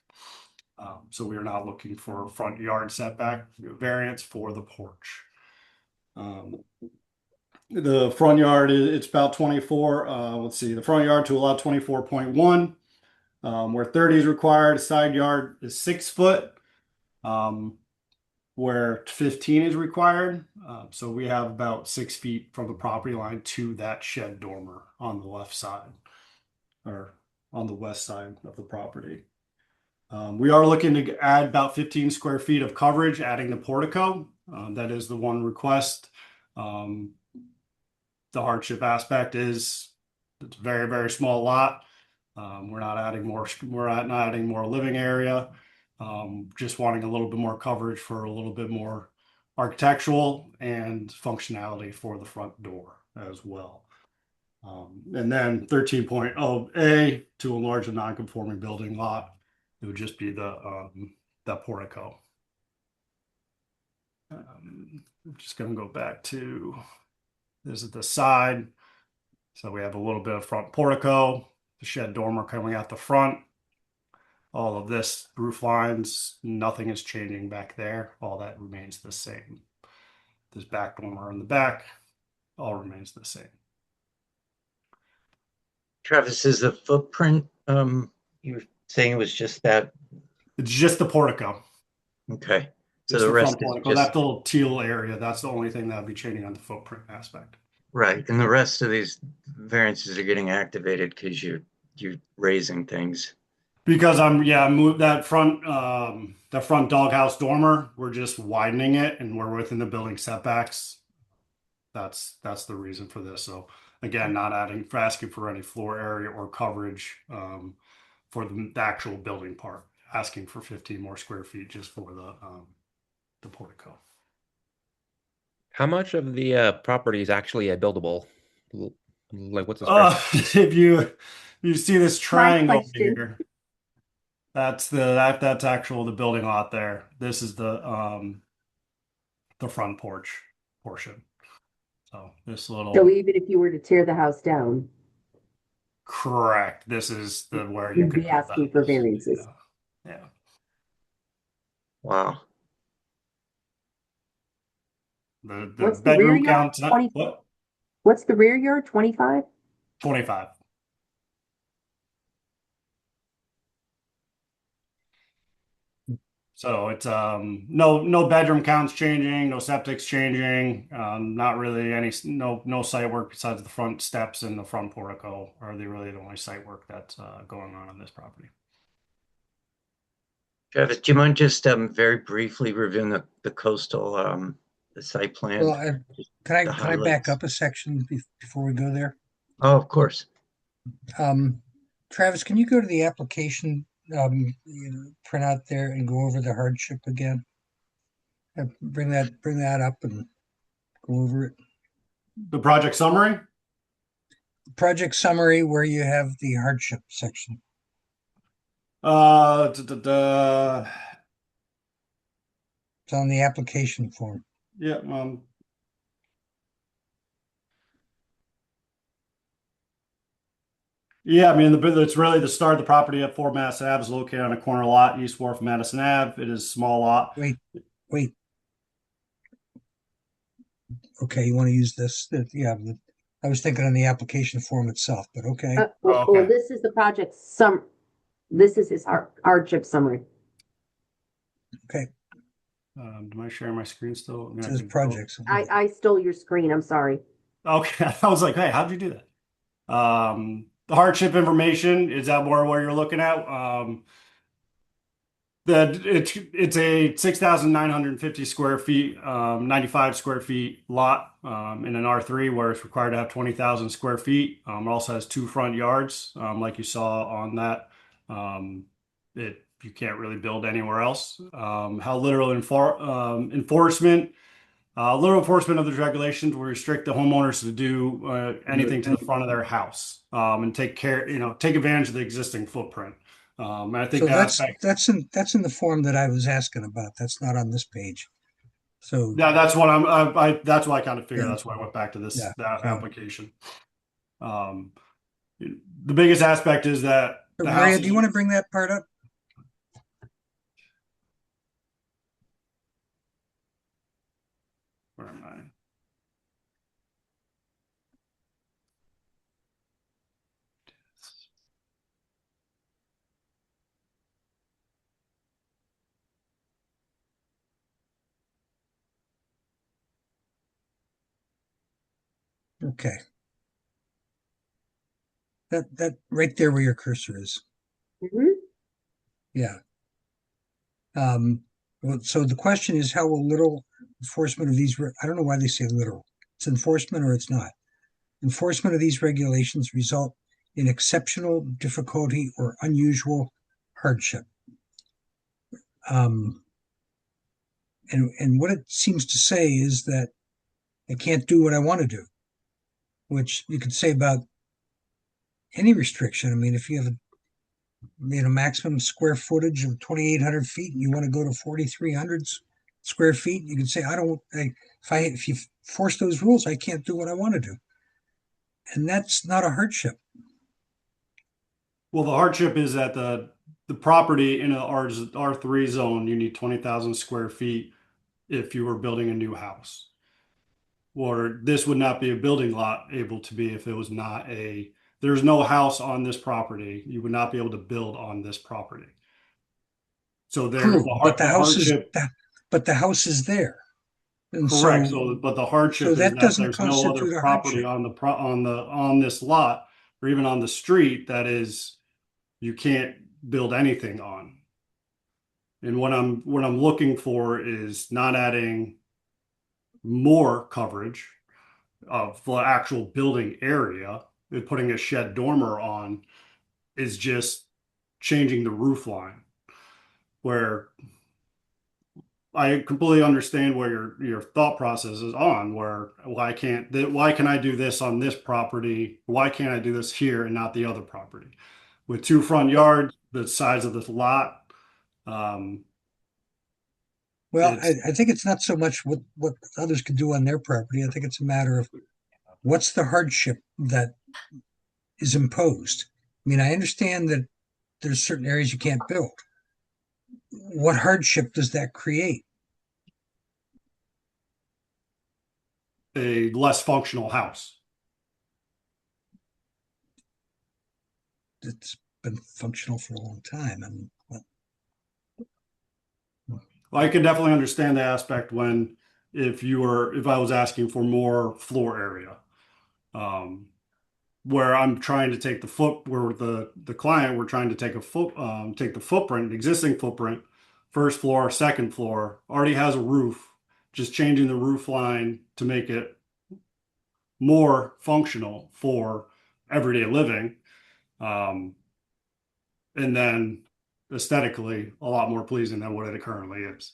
So we are not looking for front yard setback variance for the porch. The front yard it's about 24. Let's see, the front yard to allow 24.1, where 30 is required. Side yard is 6 foot, where 15 is required. So we have about 6 feet from the property line to that shed dormer on the left side, or on the west side of the property. We are looking to add about 15 square feet of coverage, adding the portico. That is the one request. The hardship aspect is it's a very, very small lot. We're not adding more living area. Just wanting a little bit more coverage for a little bit more architectural and functionality for the front door as well. And then 13.0A, to enlarge a non-conforming building lot, it would just be the portico. I'm just going to go back to, this is the side. So we have a little bit of front portico, the shed dormer coming out the front. All of this roof lines, nothing is changing back there. All that remains the same. This back dormer in the back, all remains the same. Travis, is the footprint, you were saying it was just that? It's just the portico. Okay. So Just the rest front is portico, just, that little teal area, that's the only thing that would be changing on the footprint aspect. right. And the rest of these variances are getting activated because you're raising things. Because moved that front doghouse dormer. We're just widening it, and we're within the building setbacks. That's the reason for this. So again, not asking for any floor area or coverage for the actual building part. Asking for 15 more square feet just for the portico. How much of the property is actually buildable? Like, what's the square? If you see this triangle question. here, that's the building lot there. This is the front porch portion. So this little, So even if you were to tear the house down, correct. This is where you you'd could be put asking that. for variances. Yeah. Wow. The What's the rear bedroom yard? count's not 20 what? What's the rear yard? 25? 25. So it's no bedroom counts changing, no septic's changing, not really no site work besides the front steps and the front portico are really the only site work that's going on this property. Travis, do you mind just very briefly reviewing the coastal the site plan? Well, Just can the I back highlights. up a section before we go there? Oh, of course. Travis, can you go to the application print out there and go over the hardship again? Bring that up and go over it. The project summary? Project summary where you have the hardship section. Da, da, da. It's on the application form. Yeah, yeah, I mean, it's really the start of the property at 4 Madison Ave is located on a corner lot, East Wharf, Madison Ave. It is a small lot. Wait. Okay, you want to use this? Yeah, I was thinking on the application form itself, but okay. Well, Okay. this is the project this is his hardship summary. Okay, Am I sharing my screen still? I'm it gonna says have to go- projects. I stole your screen, I'm sorry. Okay, I was like, hey, how'd you do that? The hardship information, is that more where you're looking at? It's a 6,950 square feet, 95 square feet lot in an R3 where it's required to have 20,000 square feet. It also has 2 front yards, like you saw on that. You can't really build anywhere else. How literal enforcement. Literal enforcement of the regulations will restrict the homeowners to do anything to the front of their house and take advantage of the existing footprint. And I think So that that's in the form that I was asking about. That's not on this page. So yeah, that's what that's why I kind of figured. Yeah. That's why I went back to that So- application. The biggest aspect is that the Maria, house do you want to bring that part up? Where am I? Okay. That right there where your cursor is. Mhm. Yeah. So the question is, how will literal enforcement of these, I don't know why they say literal. It's enforcement or it's not. Enforcement of these regulations result in exceptional difficulty or unusual hardship. And what it seems to say is that I can't do what I want to do, which you could say about any restriction. I mean, if you have a maximum square footage of 2,800 feet and you want to go to 4,300 square feet, you can say, if you force those rules, I can't do what I want to do. And that's not a hardship. Well, the hardship is that the property in a R3 zone, you need 20,000 square feet if you were building a new house. Or this would not be a building lot able to be if it was not there's no house on this property. You would not be able to build on this property. So True, but the house hardship, but the house is there. And correct. so, But the hardship so is that that doesn't there's no other constitute a property hardship. on this lot or even on the street that you can't build anything on. And what I'm looking for is not adding more coverage of the actual building area. And putting a shed dormer on is just changing the roof line. Where I completely understand where your thought process is on. Where why can I do this on this property? Why can't I do this here and not the other property? With 2 front yards, the size of this lot. Well, I think it's not so much what others can do on their property. I think it's a matter of what's the hardship that is imposed. I mean, I understand that there's certain areas you can't build. What hardship does that create? A less functional house. It's been functional for a long time. I mean, Well, I can definitely understand the aspect if I was asking for more floor area, where I'm trying to take where the client, we're trying to take take the footprint, the existing footprint, first floor, second floor, already has a roof, just changing the roof line to make it more functional for everyday living. And then aesthetically a lot more pleasing than what it currently is.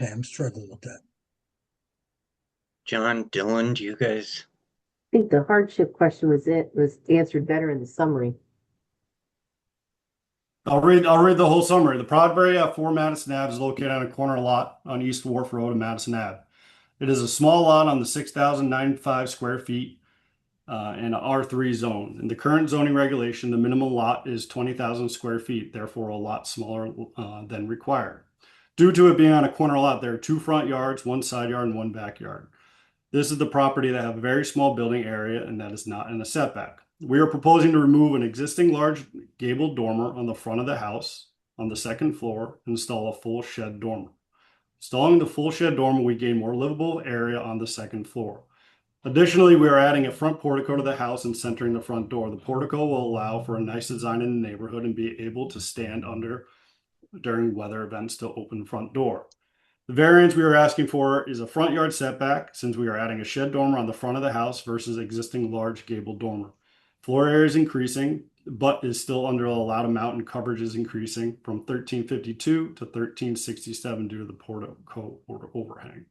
Okay, I'm struggling with that. John, Dylan, do you guys? I think the hardship question was answered better in the summary. I'll read the whole summary. The Prodbury at 4 Madison Ave is located on a corner lot on East Wharf Road in Madison Ave. It is a small lot on the 6,095 square feet in an R3 zone. In the current zoning regulation, the minimum lot is 20,000 square feet, therefore a lot smaller than required. Due to it being on a corner lot, there are 2 front yards, 1 side yard, and 1 backyard. This is the property that have a very small building area and that is not in a setback. We are proposing to remove an existing large gabled dormer on the front of the house on the second floor and install a full shed dormer. Installing the full shed dormer, we gain more livable area on the second floor. Additionally, we are adding a front portico to the house and centering the front door. The portico will allow for a nice design in the neighborhood and be able to stand under during weather events to open front door. The variance we are asking for is a front yard setback since we are adding a shed dormer on the front of the house versus existing large gabled dormer. Floor area is increasing, but is still under the allowed amount, and coverage is increasing from 1352 to 1367 due to the portico overhang.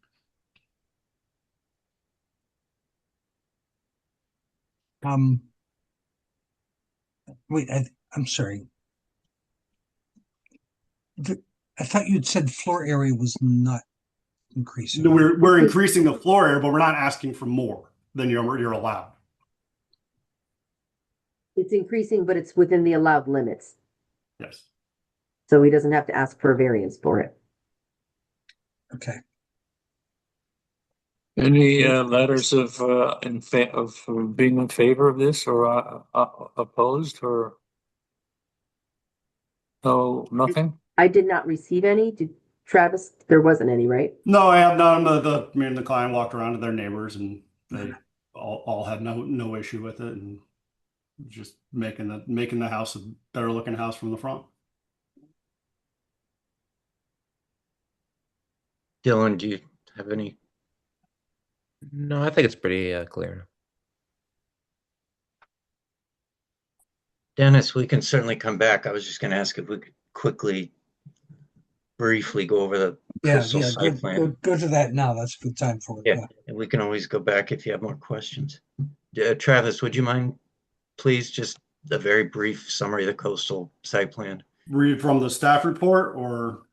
Wait, I'm sorry. I thought you'd said floor area was not increasing. We're increasing the floor area, but we're not asking for more than you're allowed. It's increasing, but it's within the allowed limits. Yes. So he doesn't have to ask for a variance for it. Okay. Any letters of being in favor of this or opposed or no, nothing? I did not receive any. Did Travis? There wasn't any, right? No, I have none. Me and the client walked around to their neighbors, and they all had no issue with it, and just making the house a better looking house from the front. Dylan, do you have any? No, I think it's pretty clear. Dennis, we can certainly come back. I was just going to ask if we could quickly, briefly go over the coastal site plan. Go to that now. That's a good time for it. Yeah, and we can always go back if you have more questions. Travis, would you mind, please, just a very brief summary of the coastal site plan? Read from the staff report, or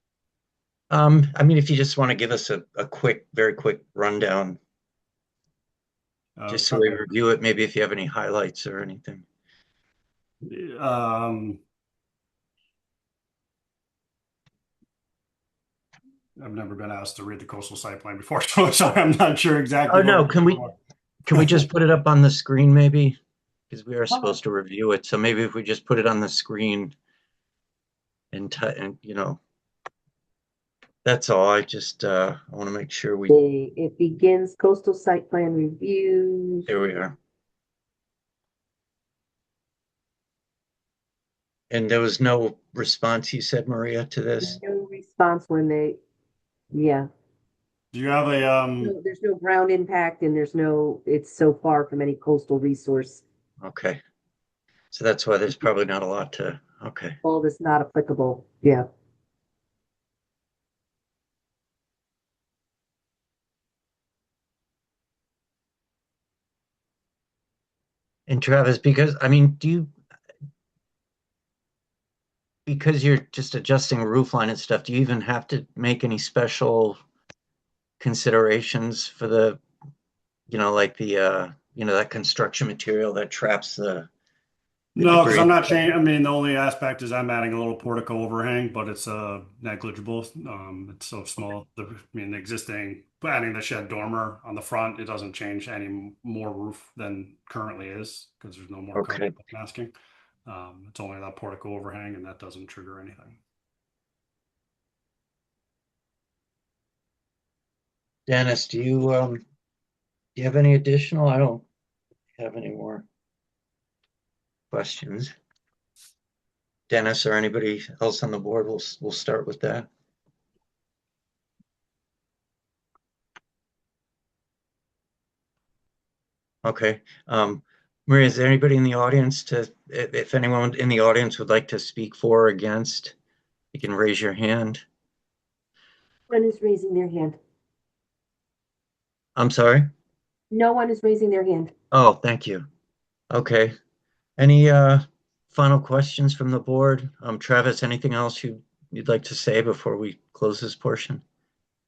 I mean, if you just want to give us a very quick rundown, just so we review it, maybe if you have any highlights or anything. I've never been asked to read the coastal site plan before, so I'm not sure exactly. Oh no, can we just put it up on the screen maybe? Because we are supposed to review it, so maybe if we just put it on the screen and you know, that's all. I just I want to make sure It begins coastal site plan review. There we are. And there was no response, you said, Maria, to this? No response when yeah. Do you have a There's no ground impact, and it's so far from any coastal resource. Okay. So that's why there's probably not a lot to, okay. All this not applicable. Yeah. And Travis, because because you're just adjusting roof line and stuff, do you even have to make any special considerations for the, like that construction material that traps the No, because I'm not changing. I mean, the only aspect is I'm adding a little portico overhang, but it's negligible. It's so small. The existing, adding the shed dormer on the front, it doesn't change any more roof than currently is because there's no more masking. It's only that portico overhang, and that doesn't trigger anything. Dennis, do you have any additional? I don't have any more questions. Dennis or anybody else on the board, we'll start with that. Okay. Maria, is there anybody in the audience if anyone in the audience would like to speak for or against, you can raise your hand. One is raising their hand. I'm sorry? No one is raising their hand. Oh, thank you. Okay. Any final questions from the board? Travis, anything else you'd like to say before we close this portion?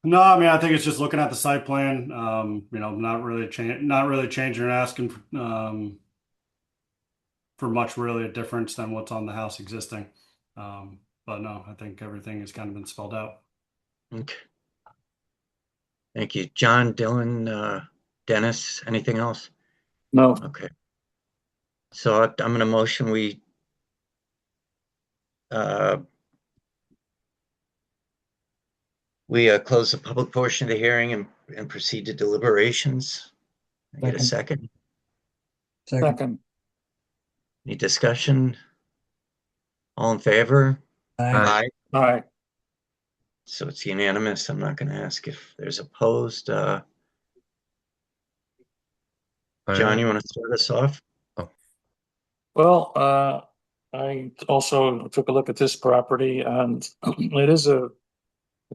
No, I mean, I think it's just looking at the site plan, not really changing or asking for much really a difference than what's on the house existing. But no, I think everything has kind of been spelled out. Okay. Thank you. John, Dylan, Dennis, anything else? No, Okay. So I'm going to motion uh, we close the public portion of the hearing and proceed to deliberations. I get a second? second. Any discussion? All in favor? Aye. All right. So it's unanimous. I'm not going to ask if there's opposed. John, you want to start us off? Well, I also took a look at this property, and it is a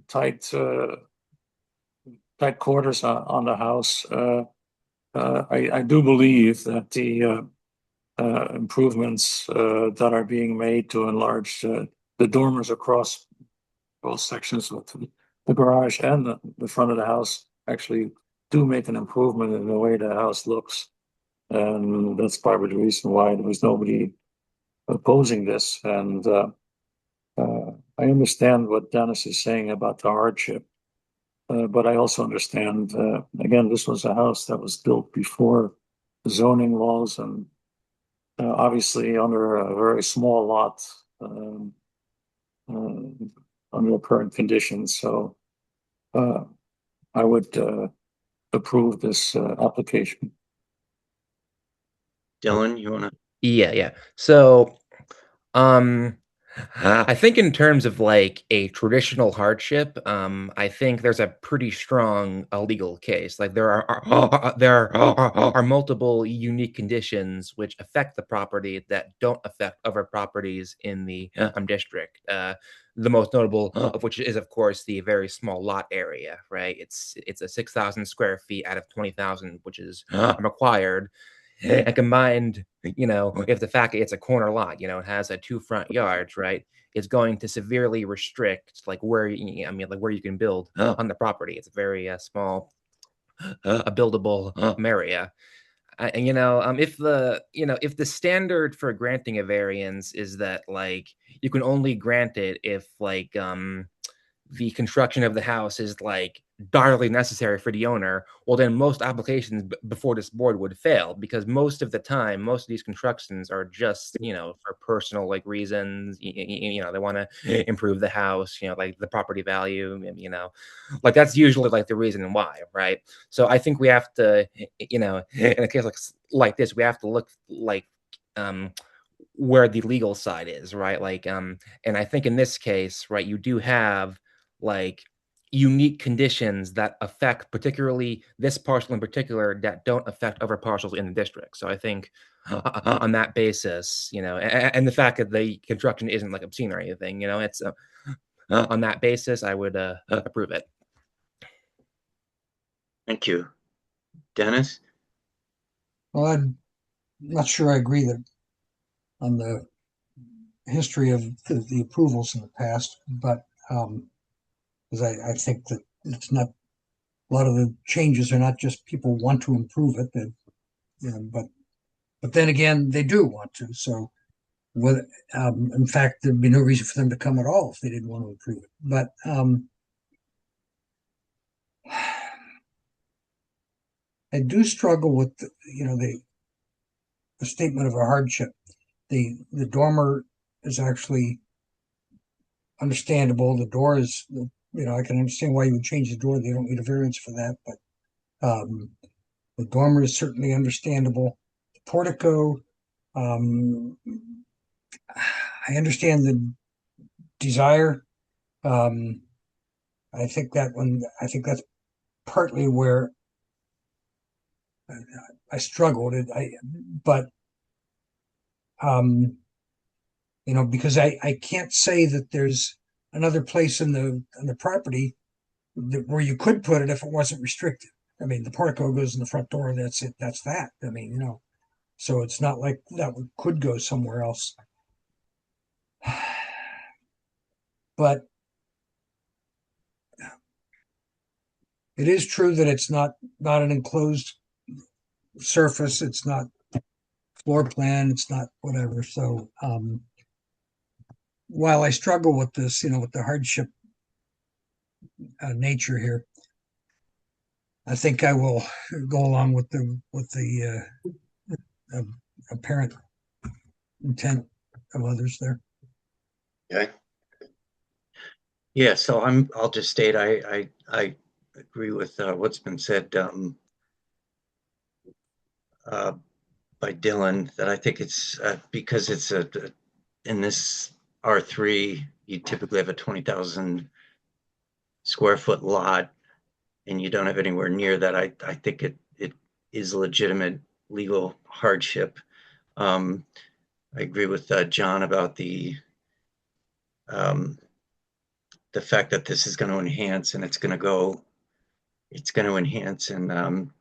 tight quarters on the house. I do believe that the improvements that are being made to enlarge the dormers across both sections of the garage and the front of the house actually do make an improvement in the way the house looks. And that's probably the reason why there was nobody opposing this. And I understand what Dennis is saying about the hardship. But I also understand, again, this was a house that was built before zoning laws and obviously under a very small lot under current conditions. So I would approve this application. Dylan, you want to? Yeah. So, I think in terms of like a traditional hardship, I think there's a pretty strong legal case. Like there are multiple unique conditions which affect the property that don't affect other properties in the district. The most notable of which is, of course, the very small lot area. Right? It's a 6,000 square feet out of 20,000, which is required. And combined, if the fact it's a corner lot, it has two front yards, right? It's going to severely restrict like where where you can build on the property. It's a very small, a buildable area. If the standard for granting a variance is that like you can only grant it if like the construction of the house is like direly necessary for the owner, well, then most applications before this board would fail because most of the time, most of these constructions are just, for personal like reasons. They want to improve the house, like the property value, like that's usually like the reason why, right? So I think we have to, in a case like this, we have to look like where the legal side is, right? Like, and I think in this case, right, you do have like unique conditions that affect particularly this parcel in particular that don't affect other parcels in the district. So I think on that basis, and the fact that the construction isn't like obscene or anything, it's on that basis, I would approve it. Thank you. Dennis? Well, I'm not sure I agree that on the history of the approvals in the past, but because I think that it's not a lot of the changes are not just people want to improve it, that but then again they do want to. So whether in fact there'd be no reason for them to come at all if they didn't want to improve it. But I do struggle with the statement of a hardship. The dormer is actually understandable. The door is, I can understand why you would change the door. They don't need a variance for that, but the dormer is certainly understandable. The portico, I understand the desire. I think that's partly where I struggled. But because I can't say that there's another place in the property where you could put it if it wasn't restricted. I mean, the portico goes in the front door. That's it. That's that. I mean, so it's not like that could go somewhere else. But it is true that it's not an enclosed surface. It's not floor plan. It's not whatever. So while I struggle with this, with the hardship nature here, I think I will go along with the apparent intent of others there. Okay. Yeah, so I'll just state I agree with what's been said by Dylan, that I think it's because it's in this R3, you typically have a 20,000 square foot lot, and you don't have anywhere near that. I think it is a legitimate legal hardship. I agree with John about the fact that this is going to enhance, and it's going to enhance, and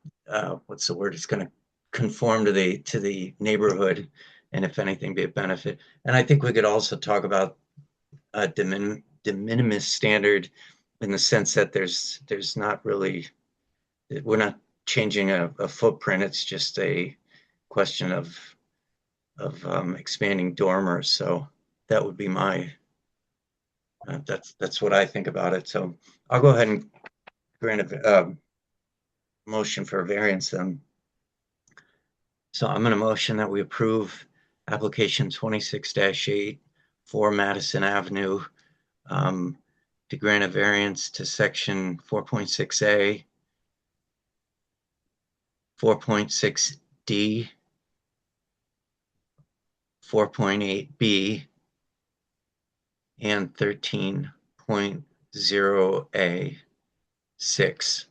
what's the word? It's going to conform to the neighborhood, and if anything, be a benefit. And I think we could also talk about a de minimis standard, in the sense that there's not really, we're not changing a footprint. It's just a question of expanding dormers. So that would be my that's what I think about it. So I'll go ahead and grant a motion for a variance then. So I'm going to motion that we approve application 26-8 for Madison Avenue to grant a variance to section 4.6A, 4.6D, 4.8B, and 13.0A6.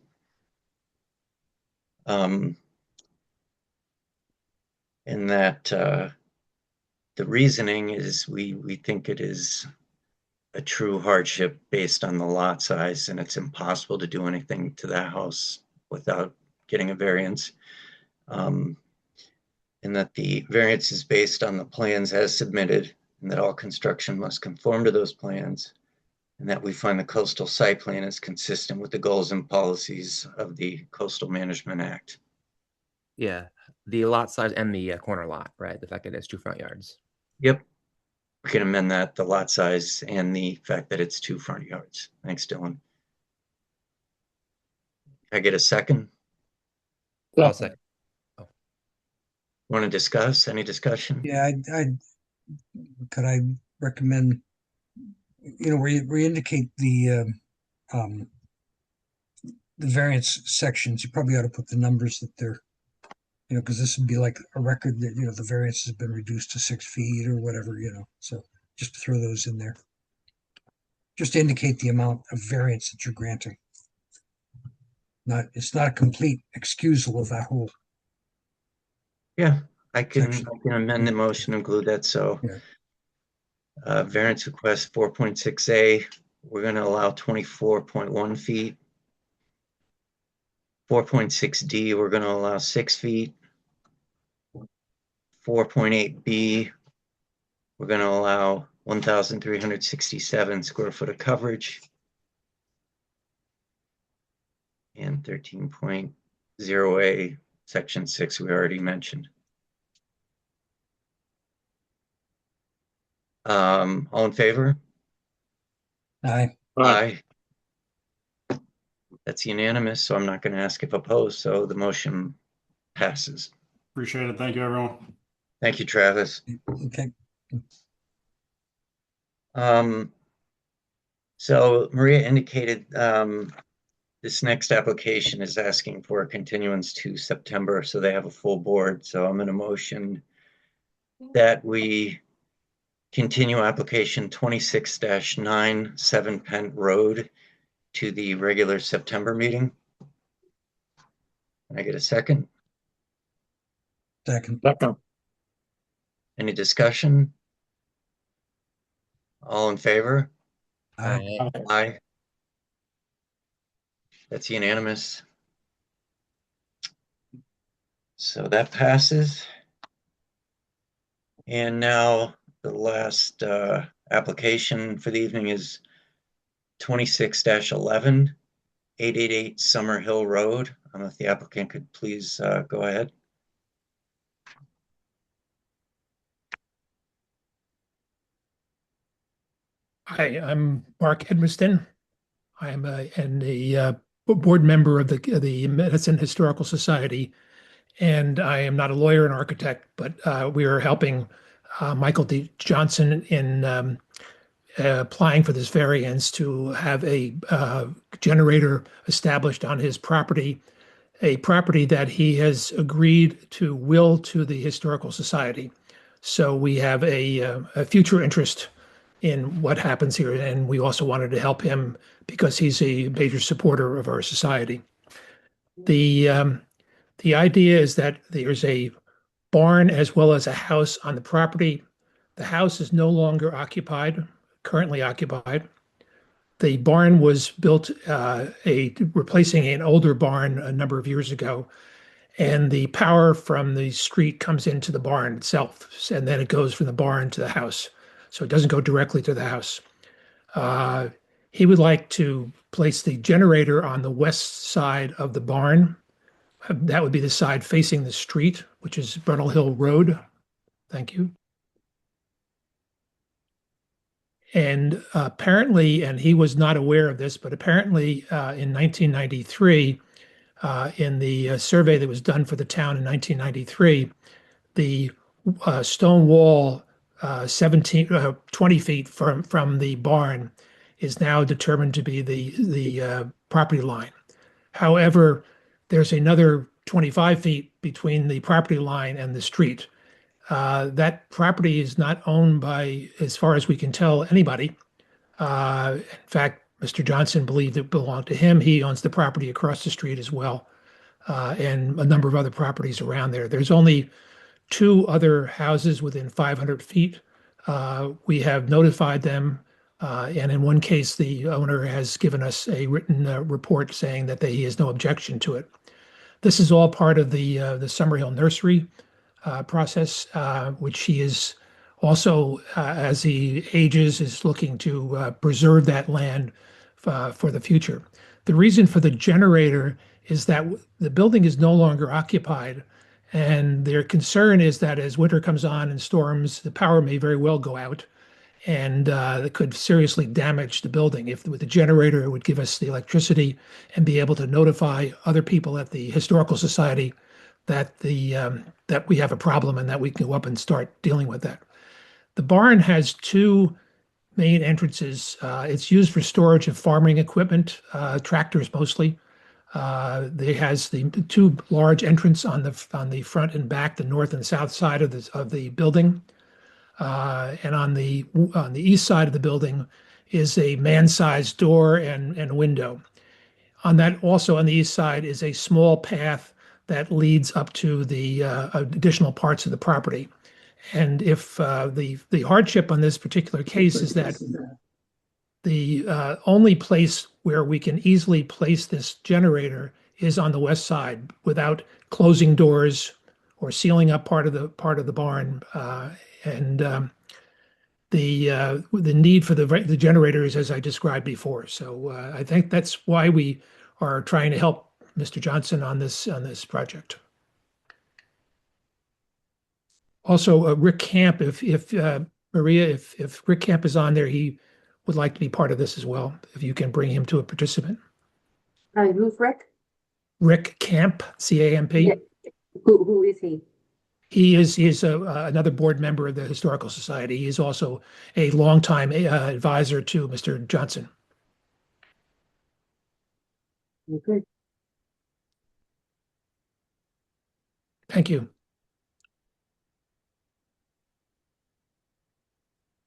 And that the reasoning is we think it is a true hardship based on the lot size, and it's impossible to do anything to that house without getting a variance. And that the variance is based on the plans as submitted, and that all construction must conform to those plans, and that we find the coastal site plan is consistent with the goals and policies of the Coastal Management Act. Yeah, the lot size and the corner lot, right? The fact that it has 2 front yards. Yep. We can amend that, the lot size and the fact that it's 2 front yards. Thanks, Dylan. Can I get a second? I'll second. Want to discuss? Any discussion? Yeah, could I recommend, where you indicate the variance sections, you probably ought to put the numbers that they're, because this would be like a record that, the variance has been reduced to 6 feet or whatever, so just throw those in there. Just to indicate the amount of variance that you're granting. It's not a complete excusal of that whole. Yeah, I can section. amend the motion to include that. So Yeah. Variance request 4.6A, we're going to allow 24.1 feet. 4.6D, we're going to allow 6 feet. 4.8B, we're going to allow 1,367 square foot of coverage. And 13.0A, section 6, we already mentioned. All in favor? Aye. Aye. That's unanimous, so I'm not going to ask if opposed, so the motion passes. Appreciate it. Thank you, everyone. Thank you, Travis. Okay. So Maria indicated this next application is asking for a continuance to September, so they have a full board. So I'm going to motion that we continue application 26-9 7 Pent Road to the regular September meeting. Can I get a second? Second. Second. Any discussion? All in favor? Aye. Aye. Aye. That's unanimous. So that passes. And now the last application for the evening is 26-11, 888 Summer Hill Road. I don't know if the applicant could please go ahead. Hi, I'm Mark Edmiston. I'm a board member of the Madison Historical Society, and I am not a lawyer and architect, but we are helping Michael D. Johnson in applying for this variance to have a generator established on his property, a property that he has agreed to will to the Historical Society. So we have a future interest in what happens here, and we also wanted to help him because he's a major supporter of our society. The idea is that there's a barn as well as a house on the property. The house is no longer occupied, currently occupied. The barn was built replacing an older barn a number of years ago, and the power from the street comes into the barn itself, and then it goes from the barn to the house. So it doesn't go directly to the house. He would like to place the generator on the west side of the barn. That would be the side facing the street, which is Brunel Hill Road. Thank you. And apparently, and he was not aware of this, but apparently in 1993, in the survey that was done for the town in 1993, the stone wall 20 feet from the barn is now determined to be the property line. However, there's another 25 feet between the property line and the street. That property is not owned by, as far as we can tell, anybody. In fact, Mr. Johnson believed it belonged to him. He owns the property across the street as well, and a number of other properties around there. There's only 2 other houses within 500 feet. We have notified them, and in one case, the owner has given us a written report saying that he has no objection to it. This is all part of the Summerhill Nursery process, which he is also, as he ages, is looking to preserve that land for the future. The reason for the generator is that the building is no longer occupied, and their concern is that as winter comes on and storms, the power may very well go out, and it could seriously damage the building. If with the generator, it would give us the electricity and be able to notify other people at the Historical Society that that we have a problem and that we can go up and start dealing with that. The barn has 2 main entrances. It's used for storage of farming equipment, tractors mostly. It has the 2 large entrances on the front and back, the north and south side of the building. And on the east side of the building is a man-sized door and window. Also on the east side is a small path that leads up to the additional parts of the property. And if the hardship on this particular case is that the only place where we can easily place this generator is on the west side without closing doors or sealing up part of the barn. The need for the generator is as I described before. So I think that's why we are trying to help Mr. Johnson on this project. Also, Rick Camp, if Maria, if Rick Camp is on there, he would like to be part of this as well. If you can bring him to a participant. Who's Rick? Rick Camp, C-A-M-P. Yeah. Who is he? He is another board member of the Historical Society. He is also a longtime advisor to Mr. Johnson. Good. Thank you.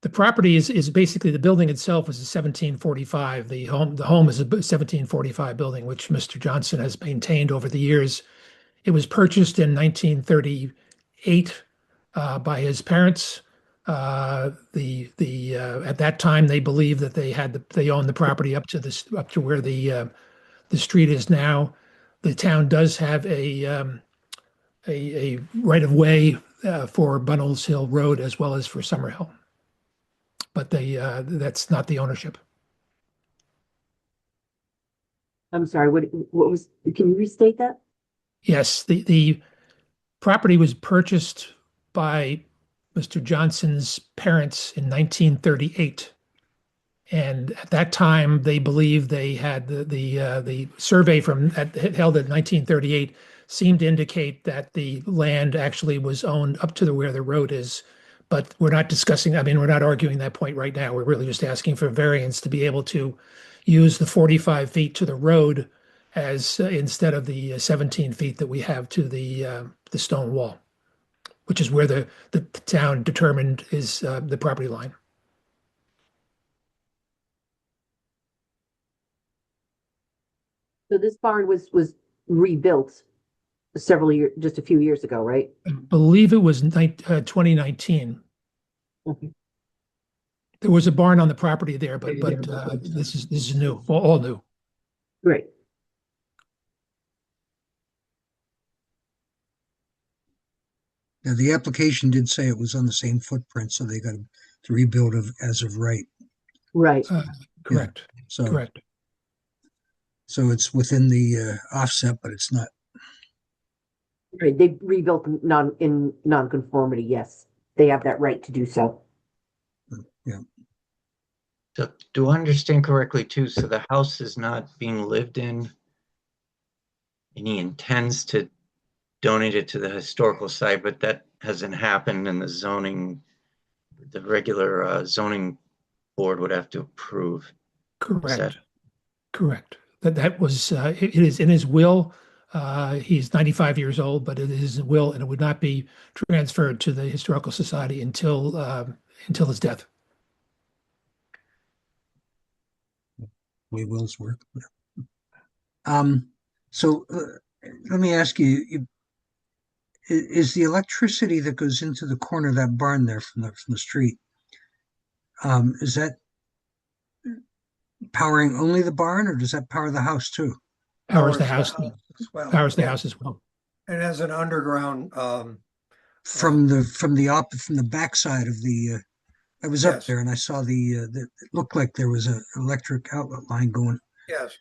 The property is basically, the building itself is a 1745. The home is a 1745 building, which Mr. Johnson has maintained over the years. It was purchased in 1938 1938 by his parents. At that time they believed that they owned the property up to where the street is now. The town does have a right of way for Bunnells Hill Road as well as for Summerhill, but that's not the ownership. I'm sorry, what was, can you restate that? Yes, the property was purchased by Mr. Johnson's parents in 1938. And at that time, they believed they had the survey held in 1938 seemed to indicate that the land actually was owned up to where the road is. But we're not discussing, I mean, we're not arguing that point right now. We're really just asking for variance to be able to use the 45 feet to the road as instead of the 17 feet that we have to the stone wall, which is where the town determined is the property line. So this barn was rebuilt several years, just a few years ago, right? I believe it was 2019. Okay. There was a barn on the property there, but this is new, all new. Great. Now, the application did say it was on the same footprint, so they got to rebuild as of right. Right. Correct. So, Correct. so it's within the offset, but it's not. Right. They rebuilt in non-conformity. Yes, they have that right to do so. Yeah. So do I understand correctly too? So the house is not being lived in, and he intends to donate it to the historical site, but that hasn't happened, and the regular zoning board would have to approve. Correct. Correct. That was it is in his will. He's 95 years old, but it is his will, and it would not be transferred to the Historical Society until his death. Way wills work. So let me ask you, is the electricity that goes into the corner of that barn there from the street, is that powering only the barn, or does that power the house too? Powers the house. as well. Powers the Yeah. house as well. It has an underground, From the backside of the I was up Yes. there and I saw it looked like there was an electric outlet line going yes,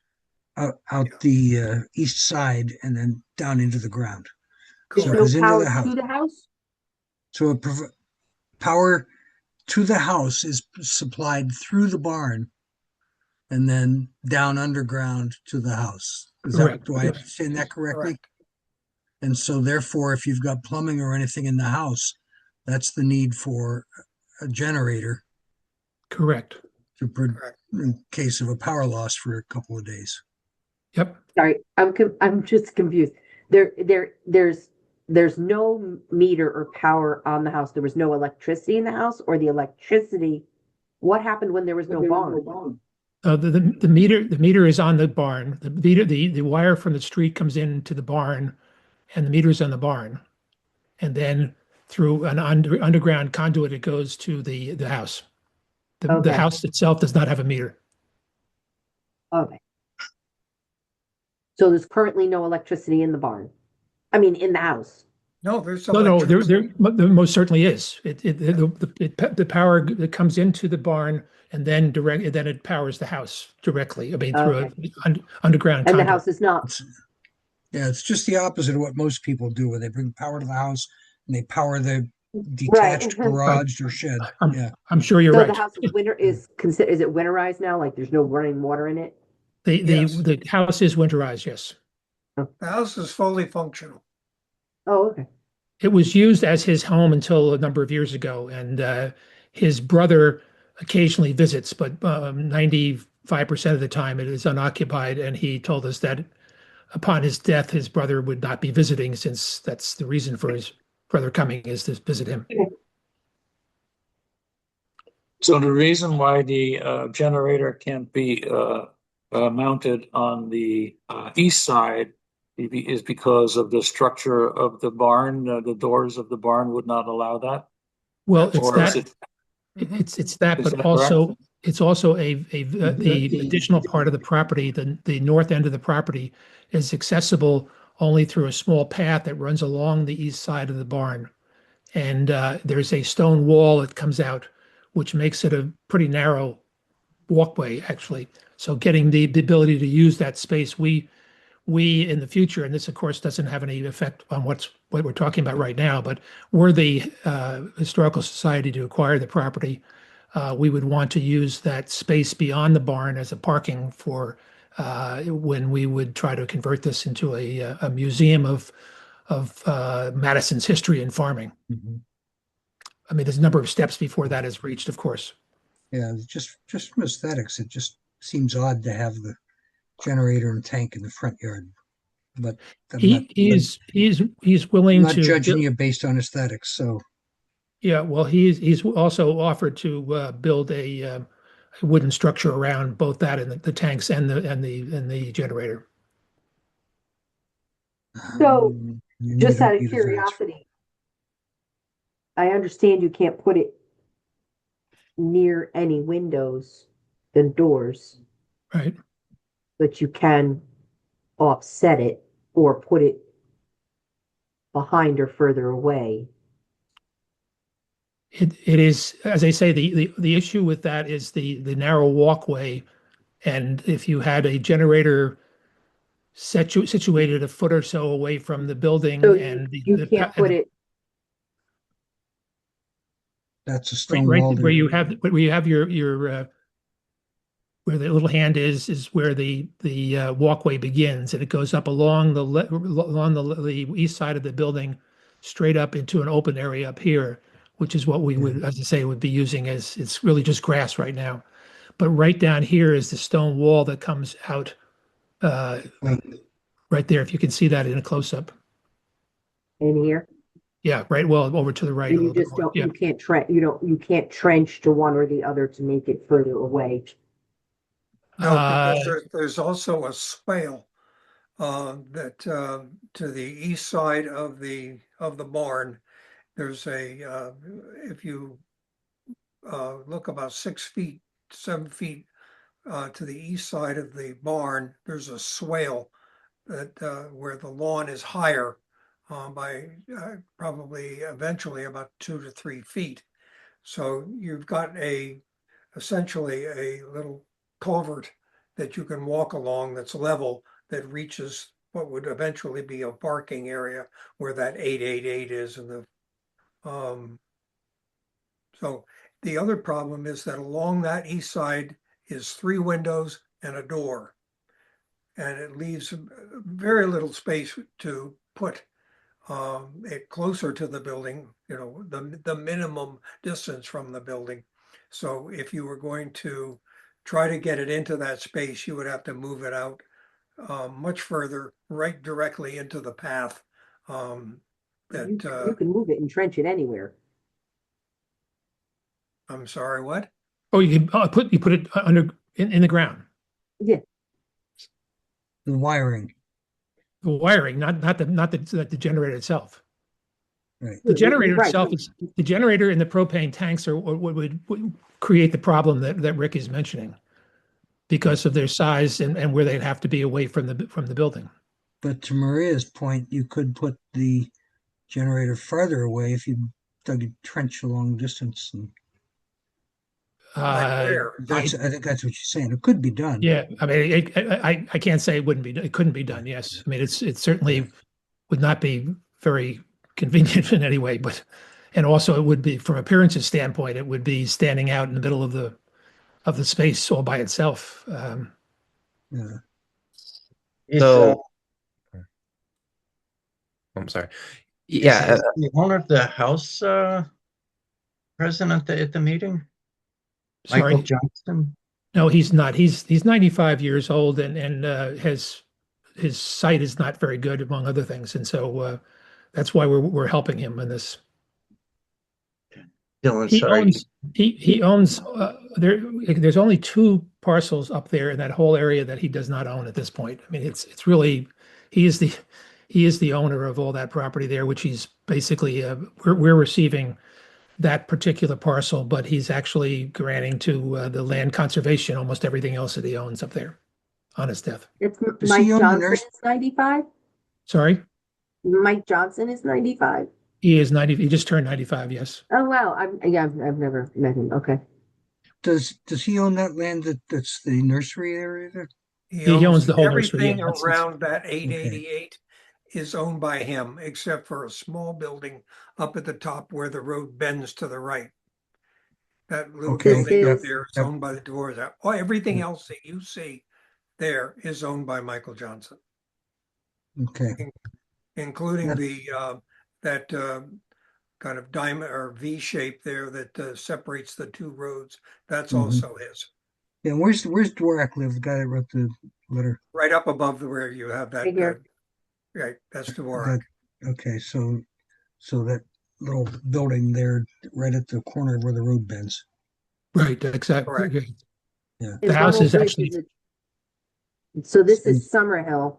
out Yeah. the east side and then down into the ground. There's So it no goes into power the house. to the house? So power to the house is supplied through the barn and then down underground to the house. Correct. Do I understand that correctly? correct. And so therefore, if you've got plumbing or anything in the house, that's the need for a generator Correct. Correct. in case of a power loss for a couple of days. Yep. Sorry, I'm just confused. There's no meter or power on the house. There was no electricity in the house, or the electricity. What happened when there was no barn? The meter is on the barn. The wire from the street comes into the barn, and the meter is on the barn, and then through an underground conduit it goes to the house. The Okay. house itself does not have a meter. Okay. So there's currently no electricity in the barn. I mean, in the house. No, there's No, there electricity. most certainly is. The power that comes into the barn and then it powers the house directly. I mean, through an underground And the conduit. house is not. Yeah, it's just the opposite of what most people do, where they bring power to the house and they power the Right. detached garage or shed. Yeah. I'm sure you're So right. the house is it winterized now? Like there's no running water in it? Yes. The house is winterized, yes. The house is fully functional. Oh, okay. It was used as his home until a number of years ago, and his brother occasionally visits, but 95% of the time it is unoccupied. And he told us that upon his death, his brother would not be visiting, since that's the reason for his brother coming, is to visit him. So the reason why the generator can't be mounted on the east side is because of the structure of the barn, the doors of the barn would not allow that? Well, it's Or is that, it, it's that, is but that also, it's also the additional part of the property, the north end of the property is accessible only through a small path that runs along the east side of the barn. And there's a stone wall that comes out, which makes it a pretty narrow walkway, actually. So getting the ability to use that space, we in the future, and this of course doesn't have any effect on what we're talking about right now, but were the historical society to acquire the property, we would want to use that space beyond the barn as a parking for when we would try to convert this into a museum of Madison's history and farming. Mhm. I mean, there's a number of steps before that is reached, of course. Yeah, just from aesthetics, it just seems odd to have the generator and tank in the front yard. But I'm not, He's willing I'm not to judging you based on aesthetics. So Yeah, well, he's also offered to build a wooden structure around both that and the tanks and the generator. So, you just don't out of need a variance for- curiosity, I understand you can't put it near any windows and doors, Right. but you can offset it or put it behind or further away. It is, as I say, the issue with that is the narrow walkway, and if you had a generator situated a foot or so away from the building So and you can't put it, That's a stone right wall. where you have your where the little hand is where the walkway begins, and it goes up along the east side of the building, straight up into an open area up here, which is what we would, as I say, would be using as it's really just grass right now. But right down here is the stone wall that comes out right there. If you can see that in a close up. in here, Yeah, right. Well, over to the right a and you little bit just more. don't, Yeah. you can't trench to one or the other to make it further away. No, Uh, because there's also a swale that to the east side of the barn. There's if you look about 6 feet, 7 feet to the east side of the barn, there's a swale that where the lawn is higher by probably eventually about 2 to 3 feet. So you've got essentially a little culvert that you can walk along that's level that reaches what would eventually be a parking area where that 888 is in the so the other problem is that along that east side is 3 windows and a door. And it leaves very little space to put it closer to the building, the minimum distance from the building. So if you were going to try to get it into that space, you would have to move it out much further, right directly into the path. You can move it and trench it anywhere. I'm sorry, what? oh, you put it under in the ground. Yeah, The wiring. The wiring, not the generator itself. Right. The generator Right. itself is the generator and the propane tanks are what would create the problem that Rick is mentioning because of their size and where they'd have to be away from the building. But to Maria's point, you could put the generator farther away if you dug a trench a long distance. And Uh, I think that's what you're saying. It could be done. yeah, I mean, I can't say it couldn't be done. Yes, I mean, it certainly would not be very convenient in any way, but and also it would be from appearances standpoint, it would be standing out in the middle of the space all by itself. Yeah. So, I'm sorry. Yeah, Is the owner of the house present at the meeting? Sorry, Michael Johnston? no, he's not. He's 95 years old and has his sight is not very good, among other things, and so that's why we're helping him in this. Dylan, He sorry. owns he owns there's only 2 parcels up there in that whole area that he does not own at this point. I mean, it's really he is the owner of all that property there, which he's basically we're receiving that particular parcel, but he's actually granting to the land conservation almost everything else that he owns up there on his death. It's Does Mike he own the Johnson nurse- is 95. Sorry, Mike Johnson is 95. he is 90. He just turned 95. Yes. Oh wow, I've never met him. Okay. Does he own that land that's the nursery area there? He owns the whole nursery, yeah, Everything that's- around that 888 is owned by him, except for a small building up at the top where the road bends to the right. That little Okay, building up This is- there is Yep. owned by the doors. Everything Yep. else that you see there is owned by Michael Johnson, Okay, including That- that kind of diamond or V shape there that separates the two roads. That's Mhm. also his. yeah, where's Dvorak live, the guy that wrote the letter? Right up above where you have that. Right here. Right, that's Dvorak. Okay, so that little building there, right at the corner where the road bends. Right. Exactly. Correct. Yeah. The house Bunnell is Bridge actually- so this is Summerhill,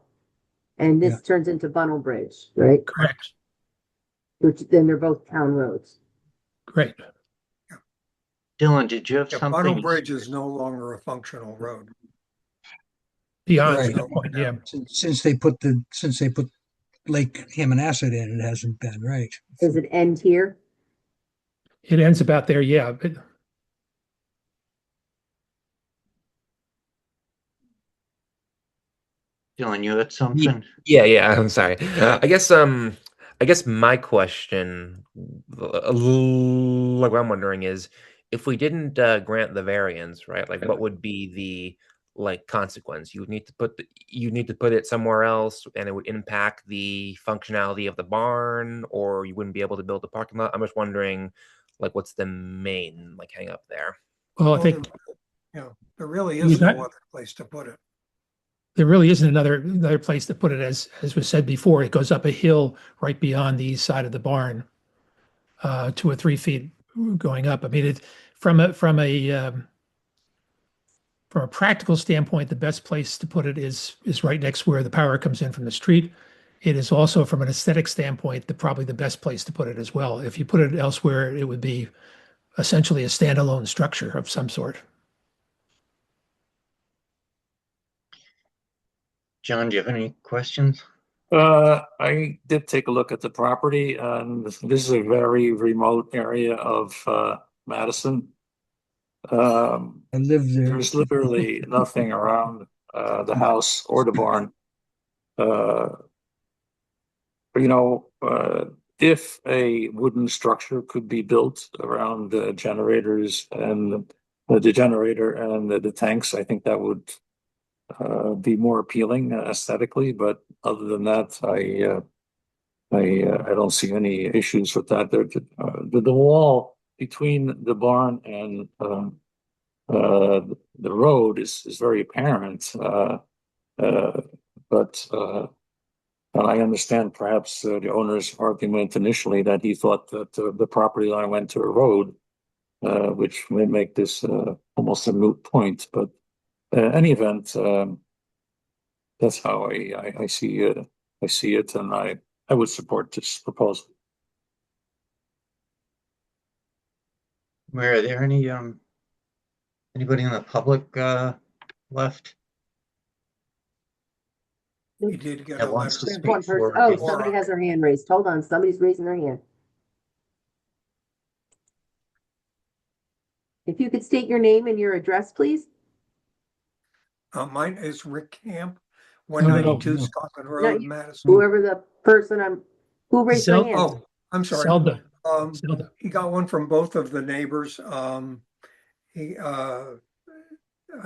and this Yeah. turns into Bunnell Bridge, right? Correct. Which then they're both town roads. Great. Dylan, did you have Yeah, something? Bunnell Bridge is no longer a functional road. Beyond Right. that point, yeah. Since they put Lake Hammonasset in, it hasn't been, right? Does it end here? It ends about there, yeah. But Dylan, you had something? Yeah, I'm sorry. I guess my question, like what I'm wondering is, if we didn't grant the variance, right? Like, what would be the consequence? You need to put it somewhere else, and it would impact the functionality of the barn, or you wouldn't be able to build a parking lot. I'm just wondering, what's the main hang up there? well, I think There really He's is no not- other place to put it. there really isn't another place to put it. As was said before, it goes up a hill right beyond the east side of the barn, 2 or 3 feet going up. I mean, it from a practical standpoint, the best place to put it is right next where the power comes in from the street. It is also, from an aesthetic standpoint, probably the best place to put it as well. If you put it elsewhere, it would be essentially a standalone structure of some sort. John, do you have any questions? I did take a look at the property, and this is a very remote area of Madison. I live there. There's literally nothing around the house or the barn. If a wooden structure could be built around the generators and the generator and the tanks, I think that would be more appealing aesthetically. But other than that, I don't see any issues with that. The wall between the barn and the road is very apparent, but I understand perhaps the owner's argument initially that he thought that the property line went to a road, which may make this almost a moot point. But any event, that's how I see it. I see it, and I would support this proposal. Mary, are there anybody in the public left You did get a that wants to letter. speak One person. for? Oh, somebody has their hand raised. Hold on, somebody's raising their hand. If you could state your name and your address, please. Mine is Rick Camp, no. 192 Scotland Road, you- Madison. Whoever the person who raised their Zel- hand. Oh, I'm sorry. Zelda. Um, Zelda. he got one from both of the neighbors. I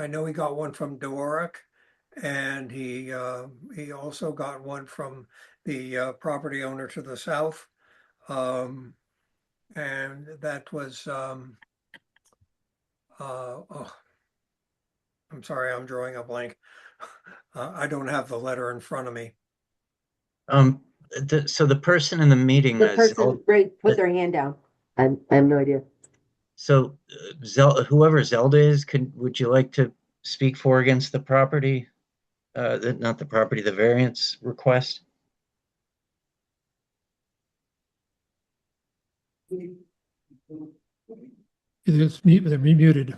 know he got one from Doric, and he also got one from the property owner to the south. And that was I'm sorry, I'm drawing a blank. I don't have the letter in front of me. So the person in the meeting, The person put their hand down. I have no idea. so whoever Zelda is, would you like to speak for or against the property? not the property, the variance request? They're muted.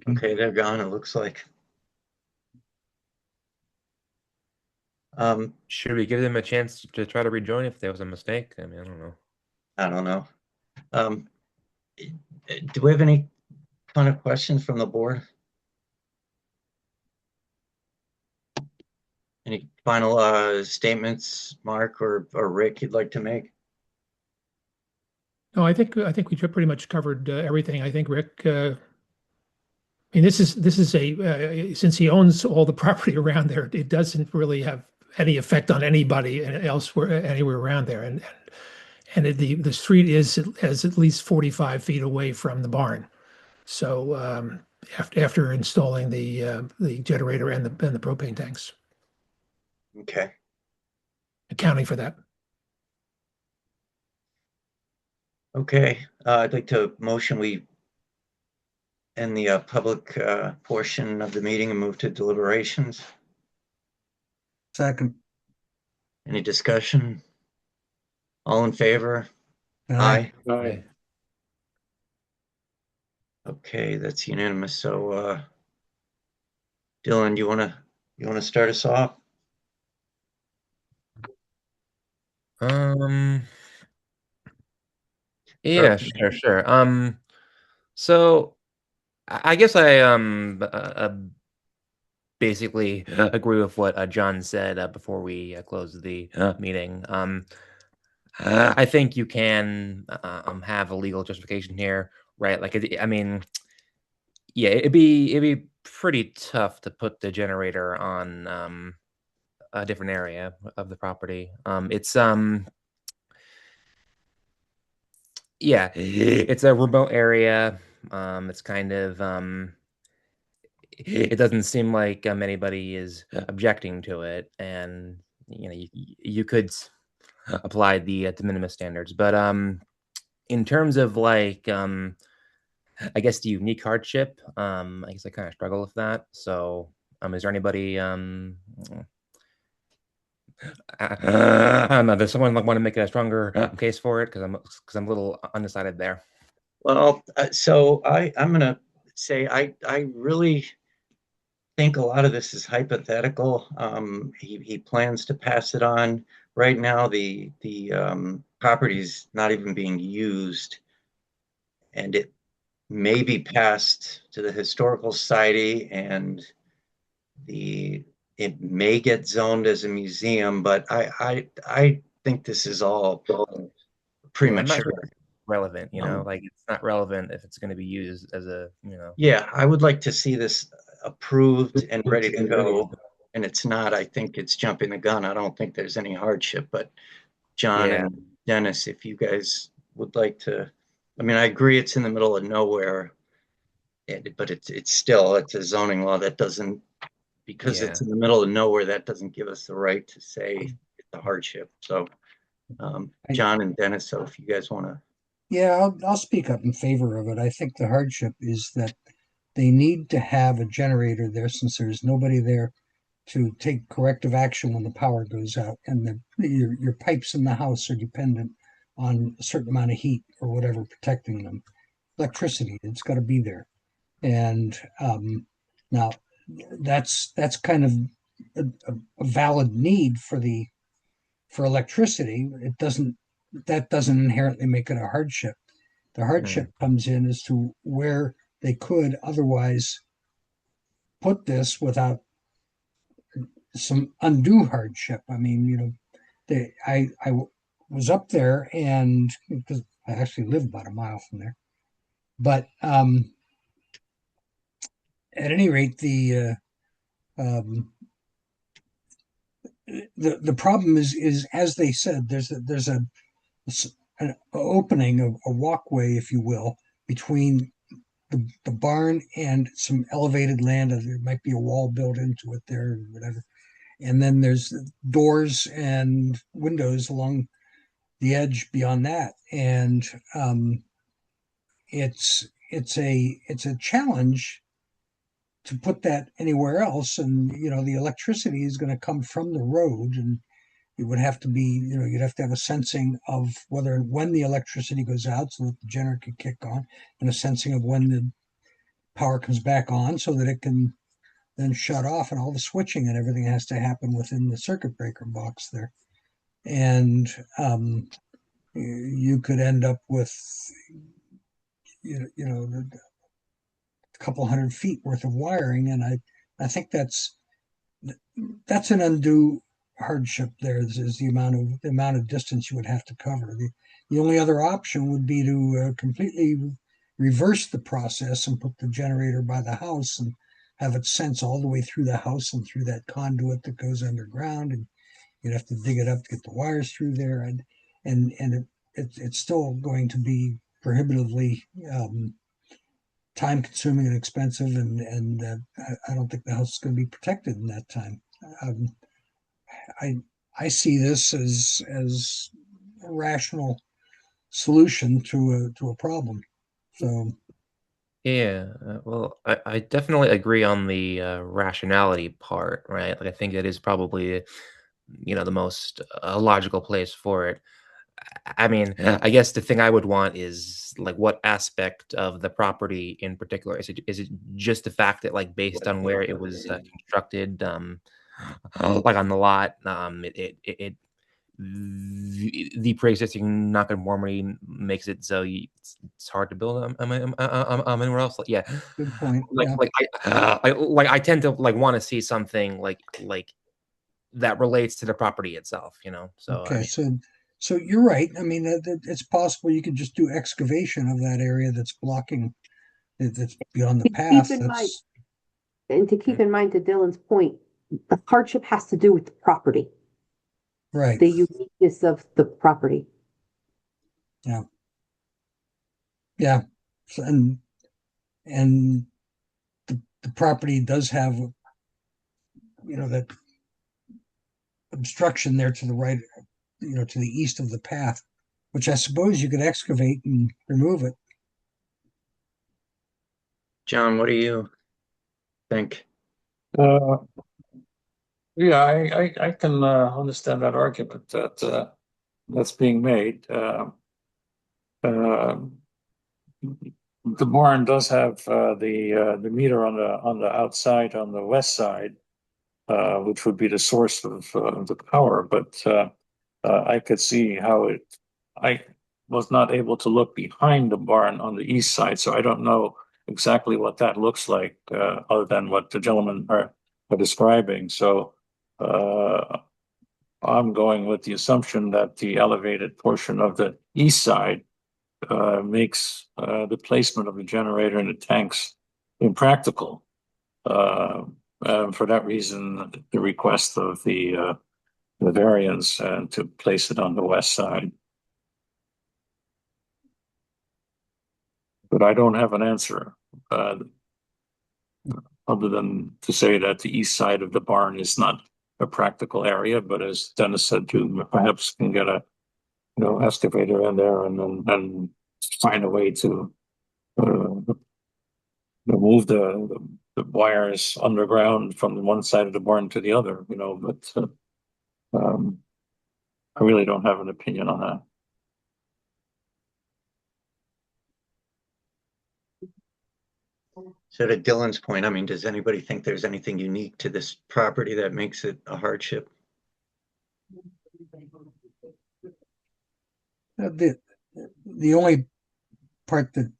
Okay, they're gone, it looks like. Should we give them a chance to try to rejoin if there was a mistake? I mean, I don't know. I don't know. Do we have any kind of questions from the board? Any final statements, Mark or Rick, you'd like to make? No, I think we pretty much covered everything. I think Rick. I mean, this is a since he owns all the property around there, it doesn't really have any effect on anybody elsewhere anywhere around there, and the street is at least 45 feet away from the barn. So after installing the generator and the propane tanks, Okay. accounting for that. Okay, I'd like to motion we end the public portion of the meeting and move to deliberations. Second. Any discussion? All in favor? Aye. Aye. Okay, that's unanimous. So, Dylan, you wanna start us off? Yeah, sure. So I guess I basically agree with what John said before we closed the meeting. I think you can have a legal justification here, right? Like, I mean, yeah, it'd be pretty tough to put the generator on a different area of the property. Yeah, it's a remote area. It's kind of it doesn't seem like anybody is objecting to it, and you could apply the de minimis standards, but in terms of like I guess the unique hardship, I guess I kind of struggle with that. So is there anybody I don't know, does someone want to make a stronger case for it? Because I'm a little undecided there. Well, so I'm gonna say I really think a lot of this is hypothetical. He plans to pass it on. Right now, the property's not even being used, and it may be passed to the historical society, and it may get zoned as a museum. But I think this is all Yeah, I'm not premature. sure it's relevant, like it's not relevant if it's going to be used as a, Yeah, I would like to see this approved and ready to go. And it's not, I think it's jumping the gun. I don't think there's any hardship, but John Yeah. and Dennis, if you guys would like to, I mean, I agree it's in the middle of nowhere, but it's a zoning law that doesn't, because Yeah. it's in the middle of nowhere, that doesn't give us the right to say it's a hardship. So, John and Dennis, so if you guys want to. Yeah, I'll speak up in favor of it. I think the hardship is that they need to have a generator there since there's nobody there to take corrective action when the power goes out, and your pipes in the house are dependent on a certain amount of heat or whatever protecting them. Electricity, it's got to be there, and now that's kind of a valid need for electricity. That doesn't inherently make it a hardship. The hardship comes in as to where they could otherwise put this without some undue hardship. I mean, I was up there, and because I actually live about a mile from there, but at any rate, the problem is as they said, there's an opening, a walkway, if you will, between the barn and some elevated land. There might be a wall built into it there, or whatever. And then there's doors and windows along the edge beyond that. And it's a challenge to put that anywhere else. And, the electricity is going to come from the road, and it would have to be, you'd have to have a sensing of when the electricity goes out so that the generator can kick on, and a sensing of when the power comes back on so that it can then shut off, and all the switching and everything has to happen within the circuit breaker box there. And you could end up with, a couple 100 feet worth of wiring. And I think that's an undue hardship there, is the amount of distance you would have to cover. The only other option would be to completely reverse the process and put the generator by the house and have it sense all the way through the house and through that conduit that goes underground, and you'd have to dig it up to get the wires through there, and it's still going to be prohibitively time consuming and expensive, and I don't think the house is going to be protected in that time. I see this as a rational solution to a problem. So Yeah, well, I definitely agree on the rationality part, right? Like, I think it is probably, the most logical place for it. I mean, I guess the thing I would want is like, what aspect of the property in particular? Is it just the fact that, like, based on where it was constructed, like on the lot, the pre-existing non-conformity makes it so it's hard to build anywhere else. Like, yeah, good point. like Yeah. I tend to like want to see something like that relates to the property itself, So Okay, I mean, so you're right. I mean, it's possible you could just do excavation of that area that's blocking, that's beyond the Keep path. in mind, That's and to keep in mind, to Dylan's point, the hardship has to do with the property, right. the uniqueness of the property. Yeah. Yeah. So, and the property does have, that obstruction there to the right, to the east of the path, which I suppose you could excavate and remove it. John, what do you think? Yeah, I can understand that argument that's being made. Um, the barn does have the meter on the outside, on the west side, which would be the source of the power. But I could see how I was not able to look behind the barn on the east side, so I don't know exactly what that looks like, other than what the gentlemen are describing. So I'm going with the assumption that the elevated portion of the east side makes the placement of the generator in the tanks impractical. For that reason, the request of the variance to place it on the west side. But I don't have an answer other than to say that the east side of the barn is not a practical area. But as Dennis said, you perhaps can get a excavator in there and find a way to move the wires underground from one side of the barn to the other. But I really don't have an opinion on that. So to Dylan's point, I mean, does anybody think there's anything unique to this property that makes it a hardship? The only part that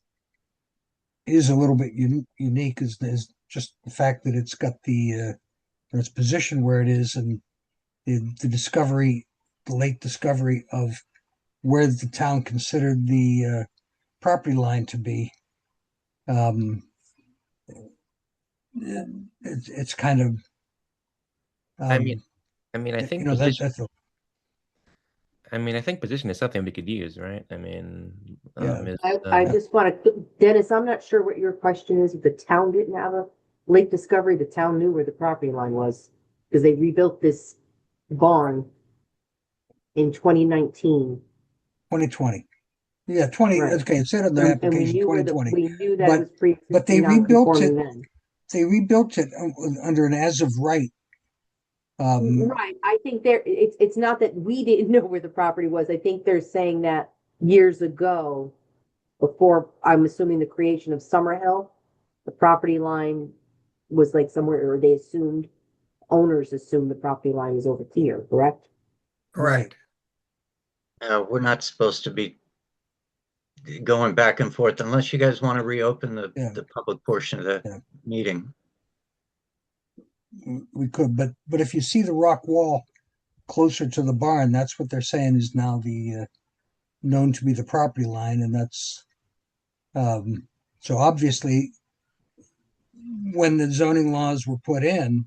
is a little bit unique is just the fact that it's got its position where it is, and the late discovery of where the town considered the property line to be. It's kind of. I mean, I think position. I think position is something we could use, right? I mean, Yeah. I just want to, Dennis, I'm not sure what your question is. If the town didn't have a late discovery, the town knew where the property line was because they rebuilt this barn in 2019. 2020. Yeah, 20. Right. Okay, it said on the And we application knew 2020. we knew that it was But they pre-existing rebuilt it. non-conforming then. they rebuilt it under an as of right. Right, I think it's not that we didn't know where the property was. I think they're saying that years ago, before, I'm assuming the creation of Summerhill, the property line was like somewhere, or they assumed, owners assumed the property line was over here, correct? Correct. We're not supposed to be going back and forth unless you guys want to reopen Yeah. the public portion of the Yeah. meeting. We could, but if you see the rock wall closer to the barn, that's what they're saying is now the known to be the property line, and that's so obviously when the zoning laws were put in,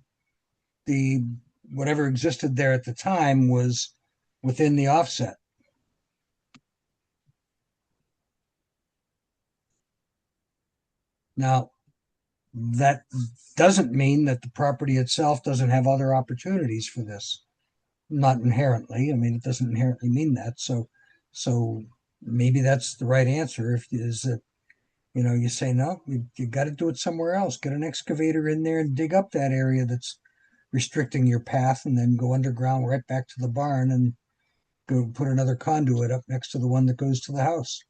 the whatever existed there at the time was within the offset. Now, that doesn't mean that the property itself doesn't have other opportunities for this. Not inherently. I mean, it doesn't inherently mean that. So maybe that's the right answer. If is that, you say no, you got to do it somewhere else. Get an excavator in there and dig up that area that's restricting your path, and then go underground right back to the barn and go put another conduit up next to the one that goes to the house.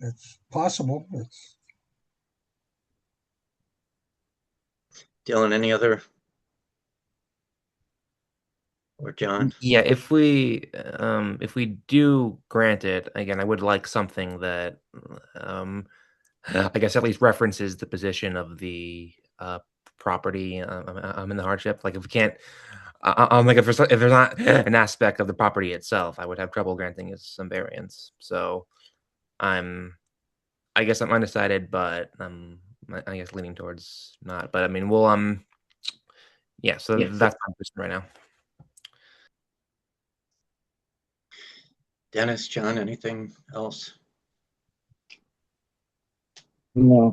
It's possible. Dylan, any other? Or John? Yeah, if we do grant it, again, I would like something that I guess at least references the position of the property. I'm in the hardship. Like if we can't, I'm like if there's not an aspect of the property itself, I would have trouble granting some variance. So I guess I'm undecided, but I guess leaning towards not. But I mean, we'll yeah. So that's my position right now. Dennis, John, anything else? No.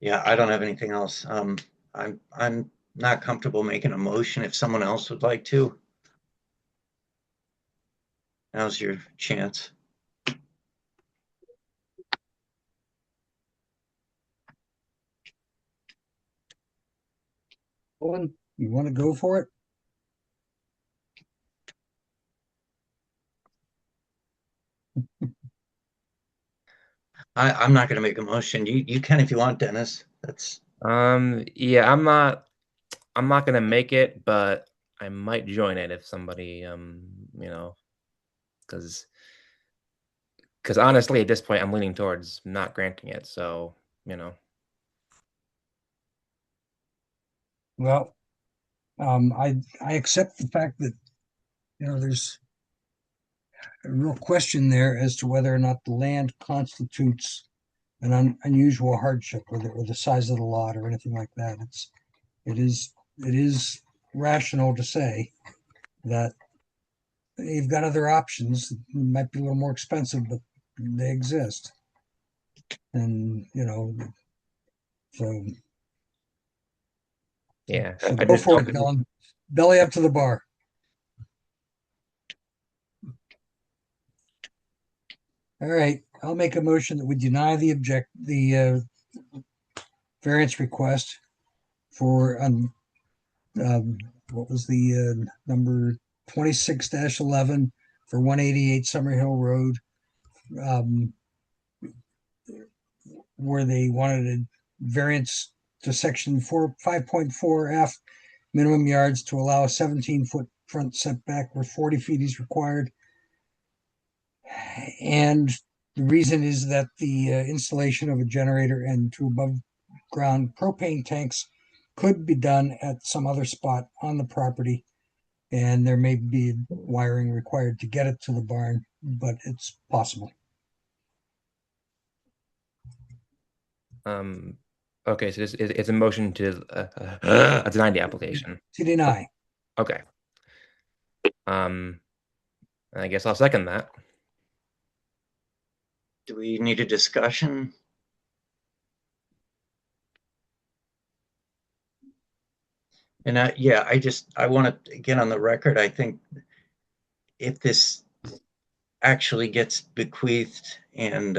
Yeah, I don't have anything else. I'm not comfortable making a motion. If someone else would like to, now's your chance. Owen, you want to go for it? I'm not going to make a motion. You can if you want, Dennis. That's Yeah, I'm not gonna make it, but I might join it if somebody because honestly at this point I'm leaning towards not granting it. So Well, I accept the fact that there's a real question there as to whether or not the land constitutes an unusual hardship, or the size of the lot, or anything like that. It is rational to say that you've got other options. It might be a little more expensive, but they exist, and so yeah, so I go just for don't. it, Dylan. Belly up to the bar. All right, I'll make a motion that we deny the variance request for what was the number 26-11 for 188 Summerhill Road, where they wanted a variance to section 5.4F minimum yards to allow a 17-foot front setback where 40 feet is required. And the reason is that the installation of a generator and two above ground propane tanks could be done at some other spot on the property, and there may be wiring required to get it to the barn, but it's possible. Okay, so it's a motion to deny the application. To deny. Okay. I guess I'll second that. Do we need a discussion? And I want to get on the record. I think if this actually gets bequeathed and,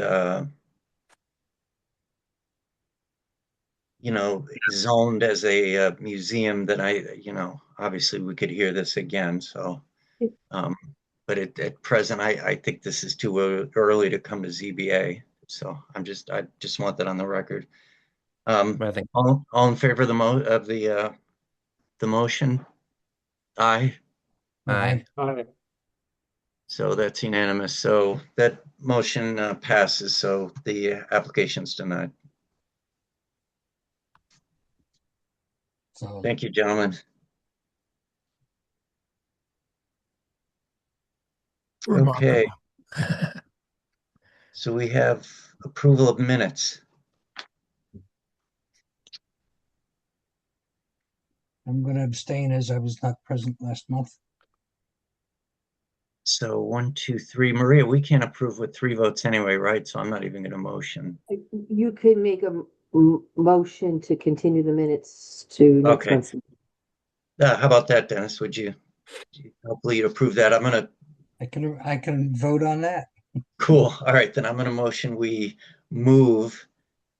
zoned as a museum, then obviously we could hear this again. So, but at present, I think this is too early to come to ZBA. So I just want that on the record. I think All in favor of the motion? Aye. aye. Aye. So that's unanimous. So that motion passes. So the application's denied. So Thank you, gentlemen. Okay, Remarkable. so we have approval of minutes. I'm going to abstain as I was not present last month. So 1, 2, 3. Maria, we can't approve with 3 votes anyway, right? So I'm not even going to motion. You could make a motion to continue the minutes to next Okay. month's. How about that, Dennis? Would you hopefully you'd approve that? I can vote on that. Cool. All right, then I'm going to motion we move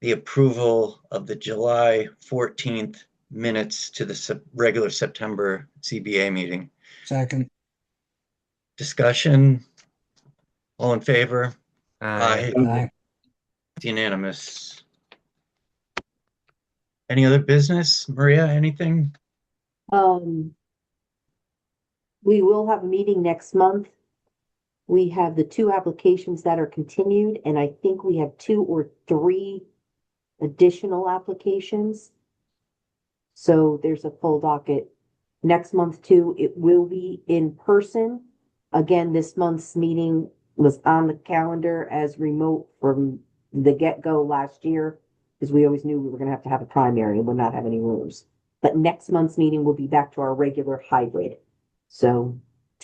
the approval of the July 14th minutes to the regular September ZBA meeting. Second. Discussion. All in favor? Aye. Aye. It's unanimous. Any other business? Maria, anything? We will have a meeting next month. We have the 2 applications that are continued, and I think we have 2 or 3 additional applications. So there's a full docket. Next month too, it will be in person. Again, this month's meeting was on the calendar as remote from the get-go last year, because we always knew we were gonna have to have a primary and would not have any rooms. But next month's meeting will be back to our regular hybrid. So,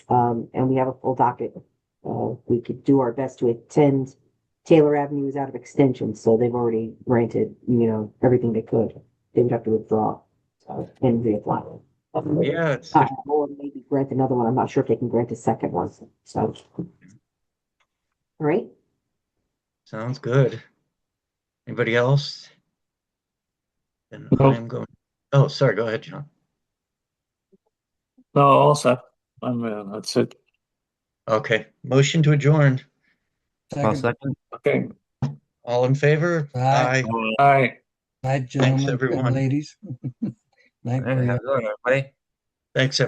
and we have a full docket. We could do our best to attend. Taylor Avenue is out of extension, so they've already granted, everything they could. They would have to withdraw, and reapply. Yeah, Or maybe grant another one. I'm not sure if they can grant a second one, so. All right, sounds good. Anybody else? Then No. I'm going. Oh, sorry. Go ahead, John. No, all set. That's it. Okay. Motion to adjourn. I'll Second. second. Okay. All in favor? Aye. Aye. Night, gentlemen and everyone. ladies. Night, Hey, Maria. how's it going, everybody? Thanks,